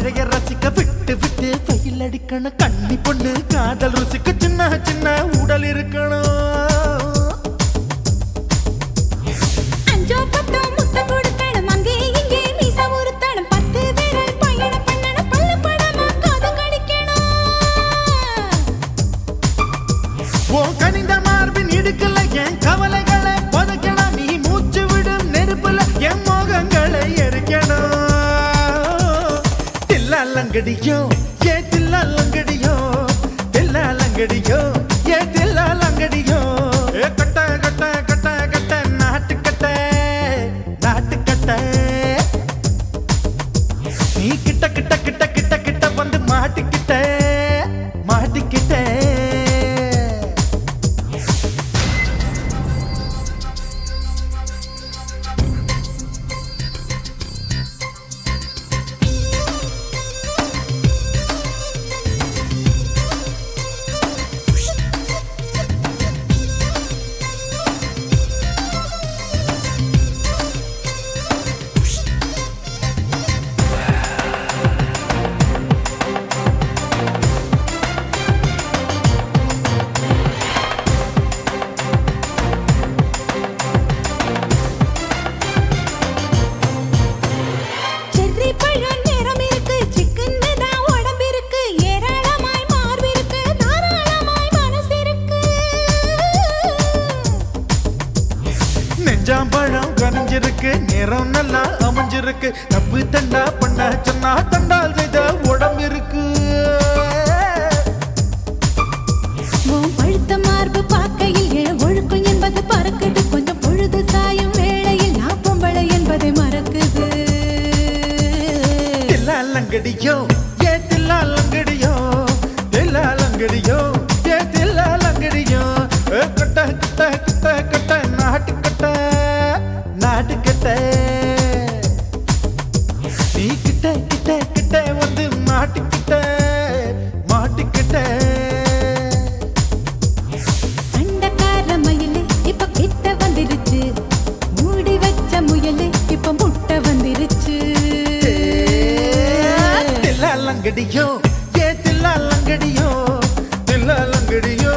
மழைய ரசிக்க விட்டு விட்டு வெயில் அடிக்கணும் கண்ணி பொண்ணு காதல் ருசிக்க சின்ன சின்ன உடல் இருக்கணும் கனிந்த மார்பின் இடுக்கல என் கவலைகளை புதைக்கணும் நீ மூச்சு விடும் நெருப்புல என் மோகங்களை எரிக்கணும் லங்கடியோ ஏ தில்லா லங்கடியோ தில்லா லங்கடியோ ஏ தில்லா லங்கடியோ ஏ கட்ட கட்ட கட்ட கட்ட நாட்டு கட்ட நாட்டு கட்ட நீ கிட்ட கிட்ட கிட்ட கிட்ட கிட்ட வந்து மாட்டிக்கிட்ட மாட்டிக்கிட்ட பழம் கனிஞ்சிருக்கு நேரம் நல்லா அமைஞ்சிருக்கு தப்பு தண்டா பண்ண சொன்னா தண்டால் செய்த உடம்பு இருக்கு பழுத்த மார்பு பார்க்கையில் என் ஒழுக்கம் என்பது பறக்குது கொஞ்சம் பொழுது சாயும் வேளையில் நான் பொம்பளை என்பதை மறக்குது தில்லா லங்கடியோ ஏ தில்லா லங்கடியோ தில்லா லங்கடியோ ஏ தில்லா லங்கடியோ கட்ட கட்ட கட்ட கட்ட நாட்டு கட்ட நாட்டு கட்ட நீ கிட்ட கிட்ட கிட்ட வந்து மாட்டிக்கிட்ட மாட்டிக்கிட்ட சண்டக்கார மயிலே இப்ப கிட்ட வந்துருச்சு மூடி வச்ச முயலே இப்ப முட்டை வந்துருச்சு தில்லா லங்கடியோ ஏ தில்லா லங்கடியோ தில்லா லங்கடியோ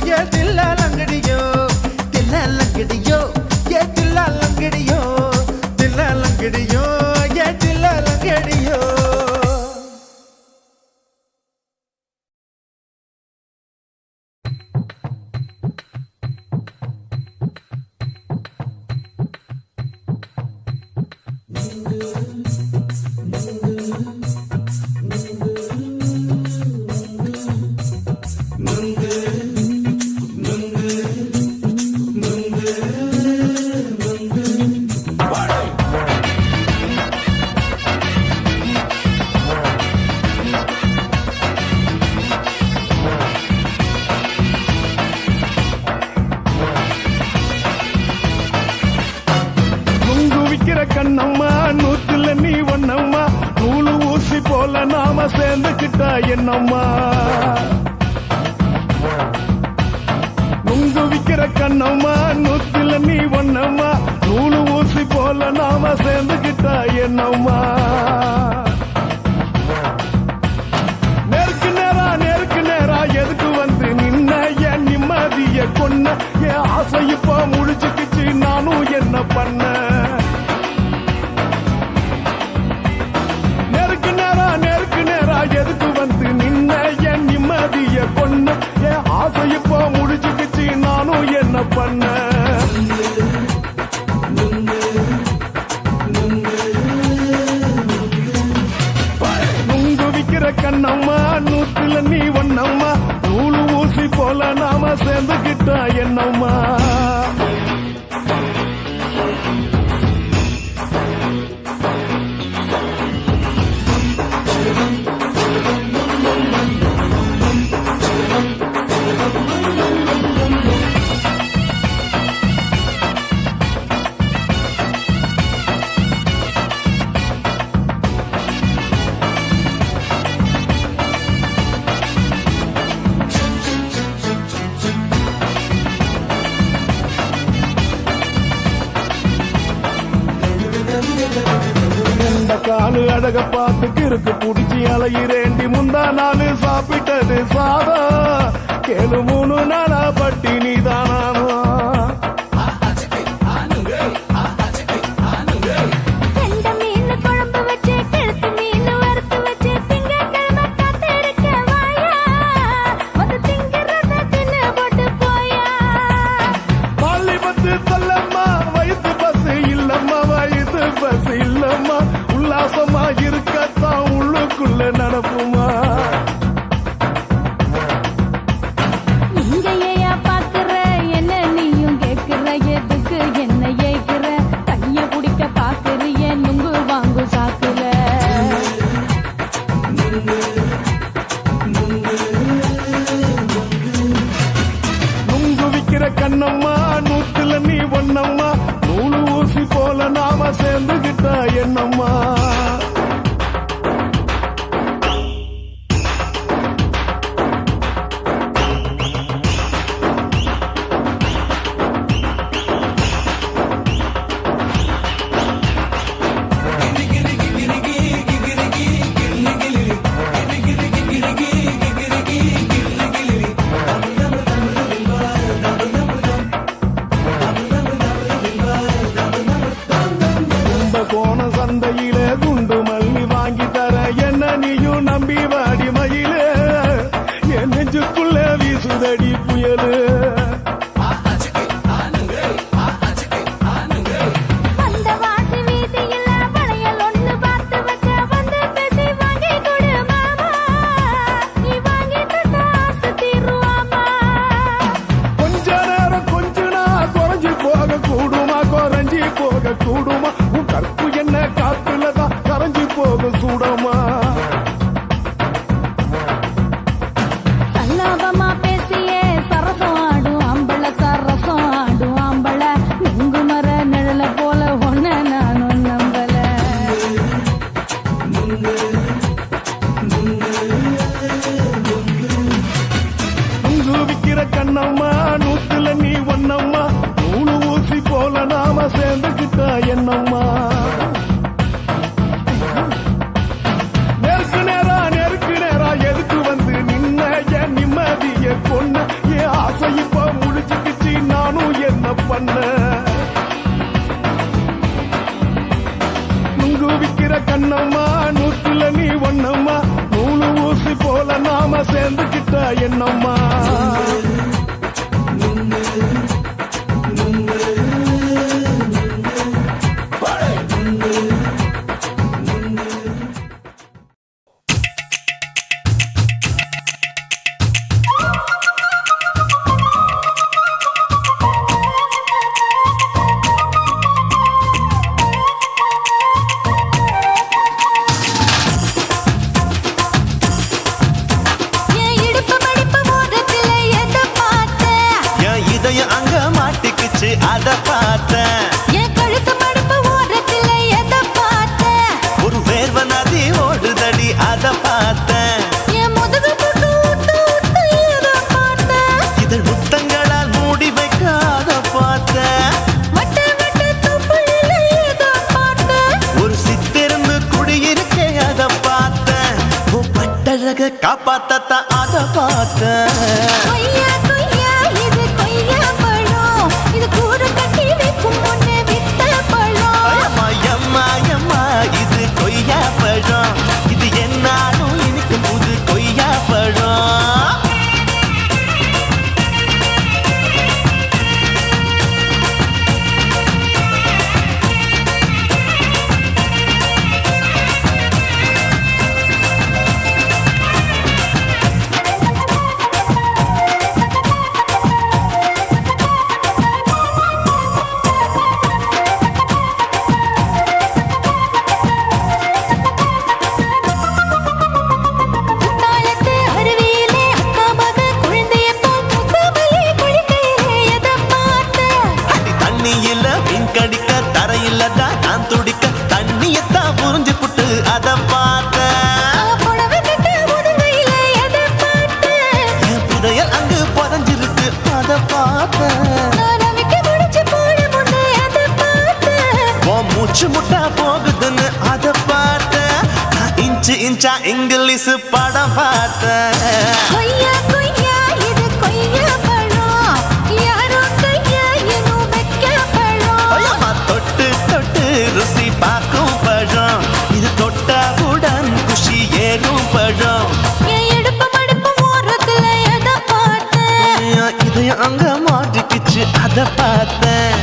ஏ தில்லா லங்கடியோ தில்லா லங்கடியோ ஏ தில்லா லங்கடியோ தில்லா லங்கடியோ ஏ தில்லா லங்கடியோ கண்ணம்மா நூத்துல நீ ஒன்னம்மா நூலு ஊசி போல நாம சேர்ந்துக்கிட்டா என்னம்மா நுங்கு விக்கிற கண்ணம்மா நூத்துல நீ ஒன்னம்மா நூலு ஊசி போல நாம சேர்ந்துக்கிட்டா என்னம்மா நேருக்கு நேரா எதுக்கு வந்து நின்ன என் நிம்மதிய கொன்ன என் ஆசை இப்ப முழிச்சுக்கிச்சு நானும் என்ன பண்ண நேருக்கு நேரா எதுக்கு வந்து என்னம்மா காலு அழக பார்த்து கிறுக்கு புடிச்சி அலையிறேண்டி முந்தா நாலு சாப்பிட்டது சாதம் கேளு 3 நாளா பட்டினி தானானோ உல்லாசமா இருக்கத்தான் உள்ளுக்குள்ள நடப்புமா இங்கேயா பாக்குற என்ன நீயும் கேக்குற எதுக்கு என்ன ஏக்குற கைய குடிக்க பாக்குறிய நுங்கு வாங்கு சாக்குற நுங்கு விக்கிற கண்ணம்மா நூத்துல நீ ஒன்னம்மா நூலு ஊசி போல நாம சேர்ந்துகிட்டா என்னம்மா சந்தையிலே குண்டு மல்லி வாங்கி தர என்ன நீயும் நம்பி வாடி மயிலே என் நெஞ்சுக்குள்ள வீசுதடி புயலு கொஞ்ச நேரம் கொஞ்ச நாள் குறைஞ்சி போக கூடுமா குறைஞ்சி போக கூடுமா உன் கற்பு என்ன காத்துலதான் கரைஞ்சி போக சூடமா சல்லாபமா பேசியே சரசம் ஆடும் ஆம்பள சரசம் ஆடும் ஆம்பள நுங்கு மர நிழல போல ஒன்ன நானும் நம்பல நுங்கு விக்கிற கண்ணம்மா நூத்துல நீ ஒன்னம்மா நூலு ஊசி போல நாம சேர்ந்துகிட்டா என்னம்மா நெருக்கு நேரா எதுக்கு வந்து நின்ன என் நிம்மதிய கொன்ன என் ஆசை இப்ப முடிச்சுக்கிச்சு நானும் என்ன பண்ண நுங்கு விக்கிற கண்ணம்மா நூத்துல நீ ஒன்னம்மா நூலு ஊசி போல நாம சேர்ந்துகிட்டா என்னம்மா அத பார்த்தேன் என் கழுத்து மடுப்பு ஓரத்துல எதை பார்த்தேன் ஒரு வேர்வ நதி ஓடுதடி அத பார்த்தேன் என் முதுகு புட்டு விட்டு விட்டு எதை பார்த்தேன் இதழ் முத்தங்களால் மூடி வைக்க அத பார்த்தேன் வட்ட வட்ட துப்புல எதை பார்த்தேன் ஒரு சித்திருந்து குடியிருக்கே அத பார்த்தேன் உன் பட்டழக காப்பாத்தத்தான் அத பார்த்தேன் கொய்யா கொய்யா இது கொய்யா பழம் இது கூட கட்டி வைக்கும் முன்னே வித்த பழம் அம்மா இது கொய்யா பழம் இது என்னாலும் இனிக்கும் புது கொய்யா பழம் மூச்சு முட்டா போகுதுன்னு அத பார்த்தேன் நான் இன்ச்சு இன்ச்சா இங்கிலீஷ் படம் பார்த்தேன் கொய்யா கொய்யா இது கொய்யா பழம் யாரோ கையா இன்னும் வைக்க பழம் தொட்டு தொட்டு ருசி பார்க்கும் பழம் இது தொட்டாவுடன் குஷி ஏறும் பழம் என் இடுப்பு மடுப்பு ஓரத்துல எதை பார்த்தேன் இதயம் அங்க மாட்டிக்கிச்சு அத பார்த்தேன்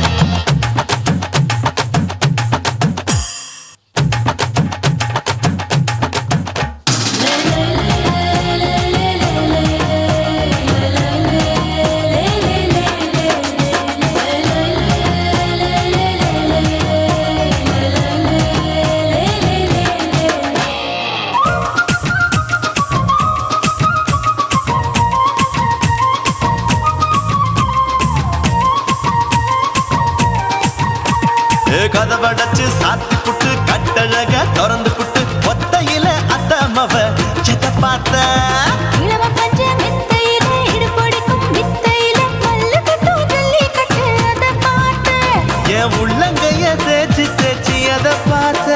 கதவடைச்சு சாத்தி புட்டு கட்டழக திறந்து புட்டு ஒத்தையில அத்தமவ செத்த பார்த்த இளவ பஞ்ச மெத்தையில இடுப்படிக்கும் வித்தையில மல்லு கட்டும் ஜல்லி கட்டு அதை பார்த்தேன் என் உள்ளங்கைய தேய்ச்சி தேய்ச்சி அதை பார்த்த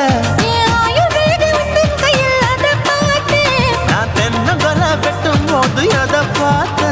என் ஆயுர்வேத உந்தன் கையில் அதை பார்த்தேன் நான் தென்னங்கொலை வெட்டும் போது அதை பார்த்த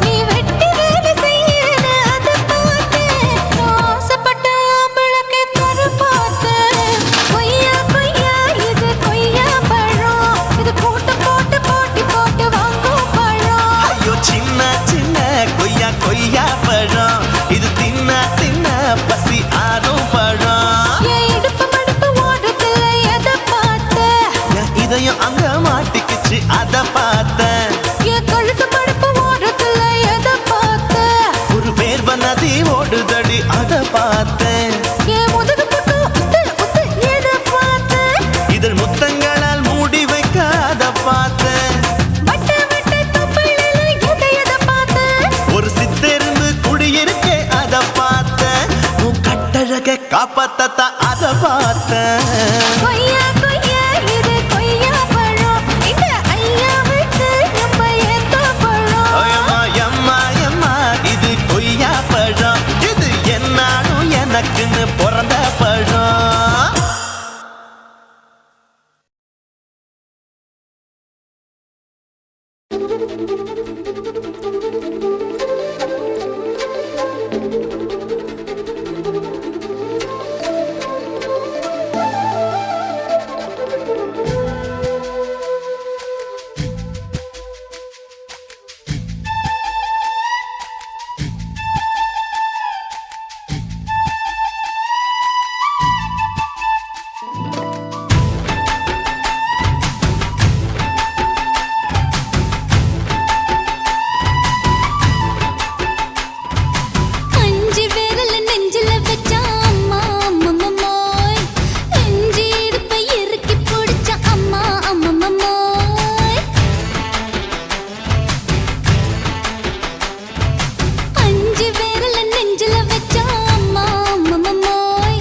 நீ வெட்டி வேலை செய்யறது அதை பார்த்தேன் ஆசைப்பட்ட ஆம்பளுக்கு தர பார்த்தேன் கொய்யா கொய்யா இது கொய்யா பழம் இது போட்டு போட்டு போட்டி போட்டு வாங்கும் பழம் ஐயோ சின்ன சின்ன கொய்யா கொய்யா பழம் இது தின்ன தின்ன பசி ஆறும் பழம் என் இடுப்பு மடுப்பு ஓடுறதுல எதை பார்த்தேன் என் இதயம் அங்க மாட்டிக்கிச்சு அத பார்த்தேன் என் கழுத்து மடுப்பு ஓடுறதுல எதை பார்த்தேன் ஒரு வேர்வ நதி ஓடுதடி அத பார்த்தேன் என் முதுகு புட்டு உத்து உத்து எதை பார்த்தேன் இதழ் முத்தங்களால் மூடி வைக்க அத பார்த்தேன் வட்ட வட்ட தொப்பையில எதை பார்த்தேன் ஒரு சித்தெருந்து குடியிருக்கே அத பார்த்தேன் உன் கட்டழக காப்பாத்தத்தா அத பார்த்தேன் கொய்யா கொய்யா இது கொய்யா பழம் இந்த ஐயா விட்டு நம்ம ஏத்த பழம் அம்மா எம்மா எம்மா இது கொய்யா பழம் இது என்னாலும் எனக்குன்னு பிறந்த பழம் அஞ்சு விரல் நெஞ்சில வச்சா அம்மா அம்மம்மோய் நெஞ்சி இடுப்பை இறுக்கி பிடிச்ச அம்மா அம்மம்மோய் அஞ்சு விரல் நெஞ்சில வச்சா அம்மா அம்மம்மோய்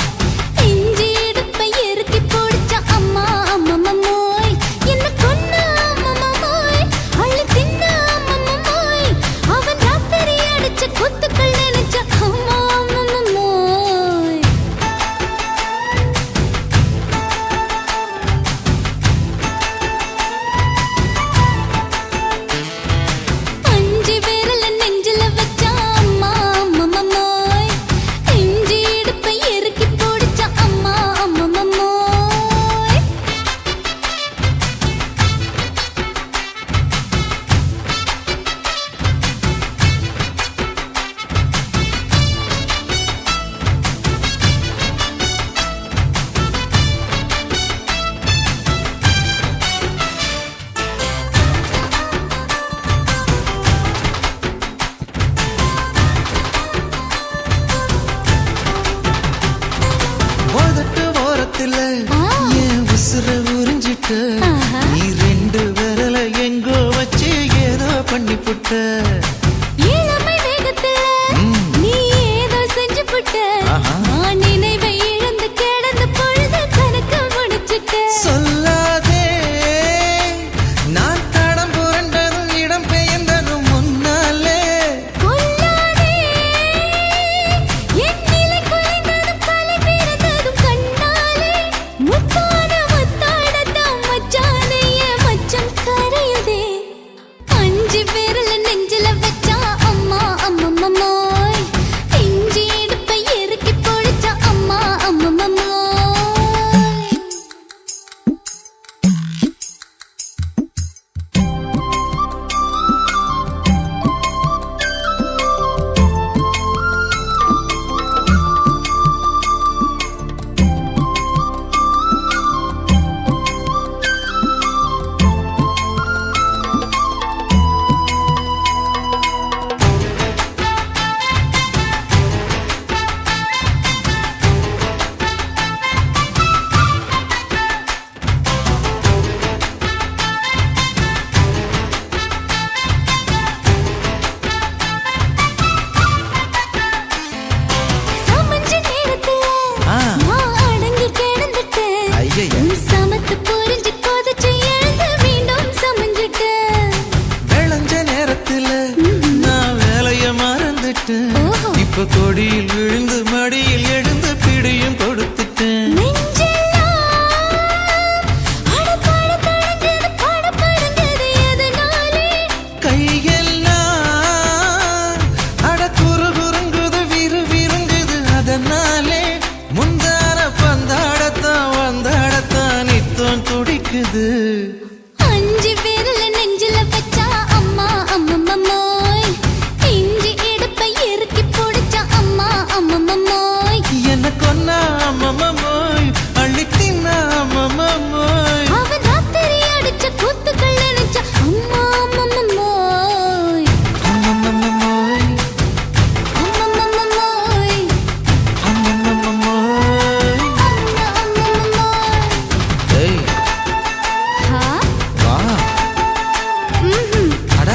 நெஞ்சி இடுப்பை இறுக்கி பிடிச்ச அம்மா அம்மம்மோய் என்ன கொன்ன அம்மம்மோய் அள்ளி தின்ன அம்மம்மோய் அவன் ராத்திரி அடிச்ச குத்துக்கள் நினைச்ச அம்மா அம்மம்மோய் அஞ்சு விரல் நெஞ்சில வச்சா அம்மா அம்மம்மோய் நெஞ்சி இடுப்பை இறுக்கி பிடிச்ச அம்மா அம்மம்மோய் உதட்டு ஓரத்துல என் உசுர உறிஞ்சிட்ட ஆஹா. நீ ரெண்டு விரல எங்கோ வச்சு ஏதோ பண்ணி புட்ட இளமை வேகத்துல நீ ஏதோ செஞ்சு புட்ட ஆஹா. நான் நினைவை இழந்து கிடந்த பொழுது கணக்கு முடிச்சுட்ட சொல்லாதே நான் தடம் புரண்டதும் இடம் பெயர்ந்ததும் முன்னாலே கொல்லாதே என் நிலை குலைந்ததும் பல பிறந்ததும் கண்ணாலே நான் அடங்கி கிடந்துட்டேன். ஐயையே. உன் சமத்து புரிஞ்சு கொதிச்சு எழுந்து மீண்டும் சமைஞ்சிட்டேன். விளைஞ்ச நேரத்துல நான் வேலைய மறந்துட்டேன். ஓஹோ. இப்ப கொடியில் விழுந்து மடியில் எழுந்து பிடியும் கொடுத்துட்டேன். நெஞ்செல்லாம் அடப்பாட தடஞ்சது, படபடங்குது எதனாலே? கையெல்லாம் அட குறுகுறுங்குது விறுவிறுங்குது அதனாலே முந்தார பந்தாடத்தான் வந்தாடத்தான் நித்தம் துடிக்குது. 5 விரல நெஞ்சில வச்சா அம்மா அம்மம்மம்மோய். இஞ்சி இடுப்பை இறுக்கி பிடிச்சா அம்மா அம்மம்மம்மோய். என்ன கொன்னா அம்மம்மோய் அள்ளி தின்னா அம்மம்மோய். அவன் ராத்திரி அடிச்ச கூத்துக்கள் நினைச்சா அம்மா அம்மம்மம்மோய். அம்மம்மோய் அம்மம்மம்மோய். அம்மம்மோய். அம்மா அம்மம்மம்மோய். ஏய் ஹா? வா ம்ஹும். அட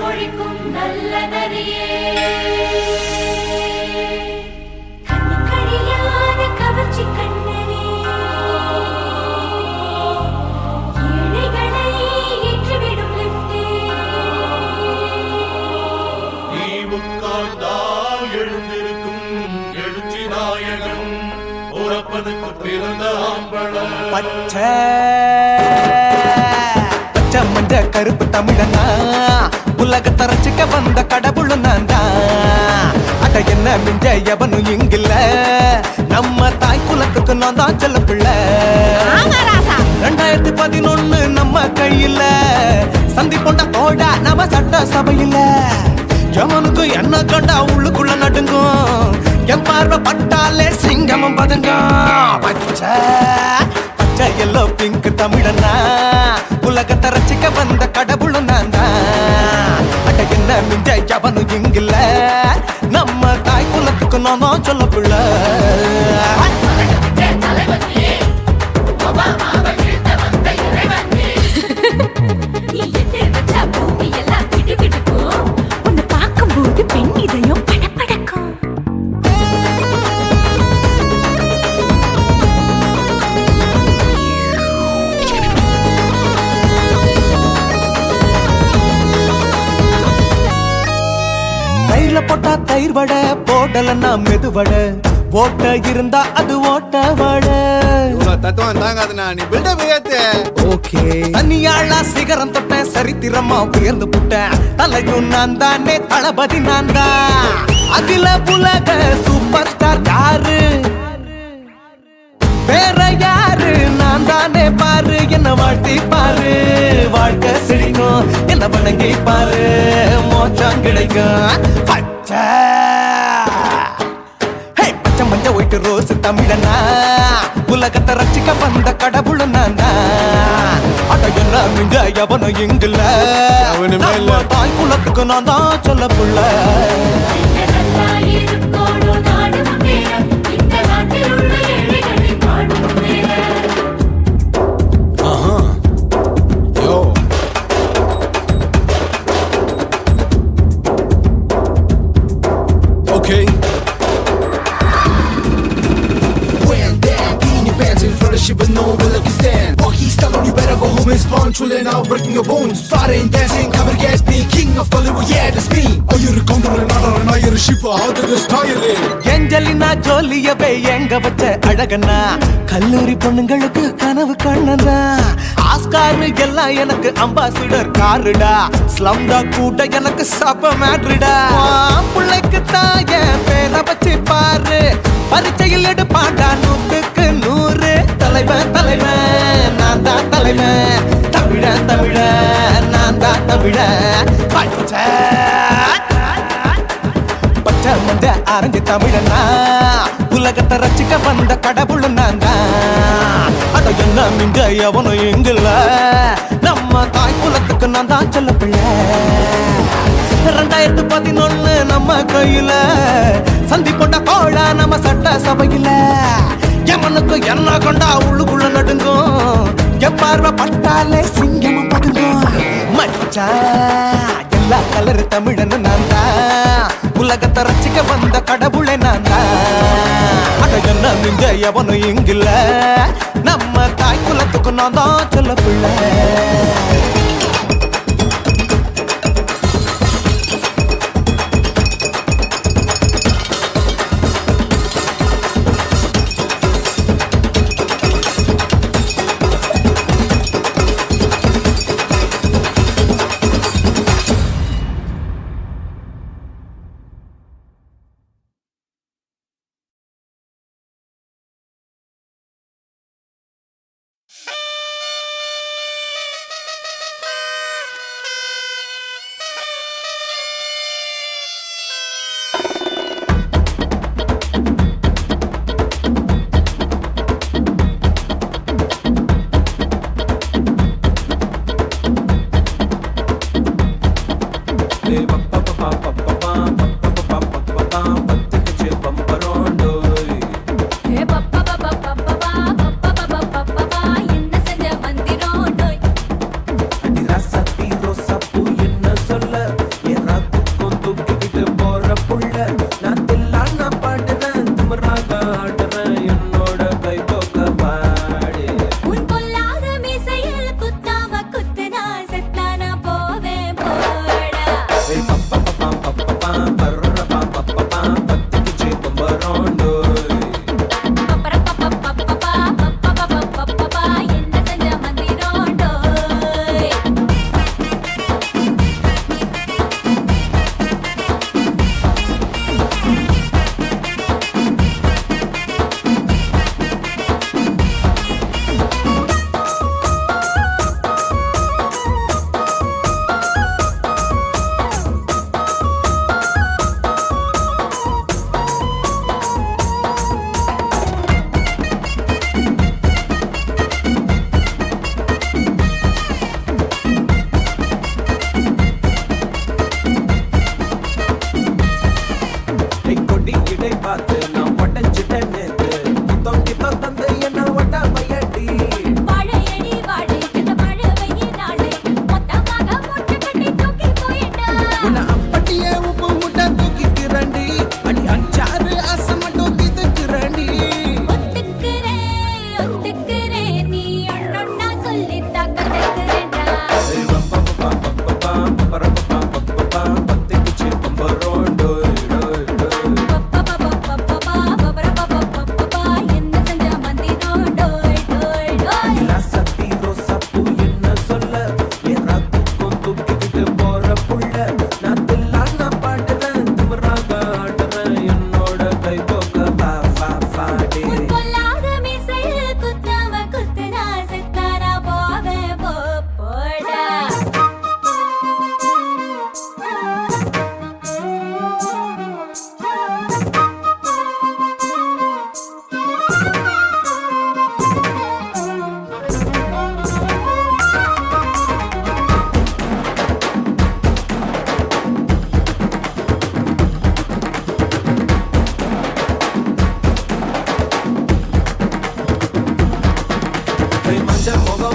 ஒழிக்கும் நல்ல நரியே, கண்ணுக்கடியான கவர்ச்சி கண்ணனே, ஏழைகளை ஏற்றிவிடும் லிப்டே. நீ உட்கார்ந்தால் எழுந்திருக்கும் எழுச்சி நாயகன் உறப்பதுக்கு பிறந்த ஆம்பளம். பச்சை மஞ்ச கருப்பு தமிழனா உலகத்தை ரசிக்க வந்த கடவுள் நான் தான். அட என்ன மிஞ்ச எவனும் இங்கில்ல, நம்ம தாய் குலத்துக்கு நான் தான் செல்ல பிள்ளை. 2011 நம்ம கையில சந்தி போண்ட தோடா நம்ம சட்ட சபையில. எவனுக்கு என்ன கண்டா உள்ளுக்குள்ள நடுங்கும், என் பார்வை பட்டாலே சிங்கமும் பதுங்கும். பச்சை பச்சை எல்லோ பிங்க் தமிழனா உலகத்தை ரசிக்க வந்த கடவுள் நான் தான். அட என்ன மிஞ்ச எவனும் இங்கில்ல, நம்ம தாய் குலத்துக்கு நான் தான் சொல்ல பிள்ளை. நீ எட்டு வச்சா பூமி எல்லாம் கிடுகிடுக்கும், உன்னை பார்க்கும்போது பெண் இதயம் படபடக்கும். தயிர்ல போட்டா தயிர் வடை, போடலன்னா மெது வடை, ஓட்ட இருந்தா அது ஓட்ட வடை. தத்துவம் தாங்காதுண்ணா, நீ பில்டப் ஏத்து. ஓகே தனியாளா சிகரம் தொட்டேன், சரித்திரமா உயர்ந்து புட்டேன். தலையும் நான் தானே, தளபதி நான் தான். அகில உலக சூப்பர் ஸ்டார் யாரு, வேற யாரு, நான் தானே பாரு. என்ன வாழ்த்தி பாரு, வாழ்க்கை சிரிக்கும். என்ன வணங்கி பாரு, மோச்சம் கிடைக்கும். பச்சை பச்சை மஞ்ச ஒயிட்டு ரோஸ் தமிழனா உலகத்தை ரசிக்க வந்த கடவுள் நான் தான். அட என்ன மிஞ்ச எவனும் இங்கில்ல, அவனுமே இல்ல. நம்ம தாய் குலத்துக்கு நான் தான் சொல்ல புள்ள. Yo. Okay. When that in your pants in front of shit but no one like you stand. Oh, he's telling you better go home and spawn. Chilling out, breaking your bones. Fighting, dancing, come and get me. King of Bollywood, yeah, that's me. Oh, you're a condor and not you're a shipper. How did this tire live? Angelina ஜோலியவே எங்க வச்ச அழகனா, கல்லூரி பொண்ணுங்களுக்கு கனவு கண்ணனா. Oscar எல்லாம் எனக்கு ambassador காருடா, ஸ்லம்டா கூட எனக்கு சப்ப மேட்ருடா. பிள்ளைக்கு தான் என் பேரை வச்சு பாரு, பரீட்சையில் எடுப்பாண்டா 100க்கு 100. தலைவன் தலைவன் நான் தான் தலைவன், தமிழன் தமிழன் நான் தான் தமிழன். பச்சை பச்சை மஞ்ச ஆரஞ்சு தமிழனா உலகத்தை ரசிக்க வந்த கடவுள் நான் தான். அட என்ன மிஞ்ச எவனும் எங்கில்ல, நம்ம தாய் குலத்துக்கு நான் தான் சொல்ல பிள்ளை. 2011 நம்ம கையில சந்தி போட்ட கோழ நம்ம சட்ட சபையில எமனுக்கு என்ன கொண்டா உள்ளுக்குள்ள நடுங்கும் எப்பார்வ பட்டாலே சிங்கமும் பதுங்கும் மச்சான் எல்லா கலர் தமிழன்னு நான் தான் உலகத்தை ரசிக்க வந்த கடவுளை நான் தான் அட என்ன மிஞ்ச எவனும் இங்கில்ல நம்ம தாய் குலத்துக்கு நான் தான் சொல்ல பிள்ளை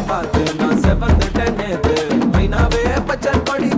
பார்த்து நான் செவந்துட்டேன் நேத்து மைனாவே பச்சை கொடி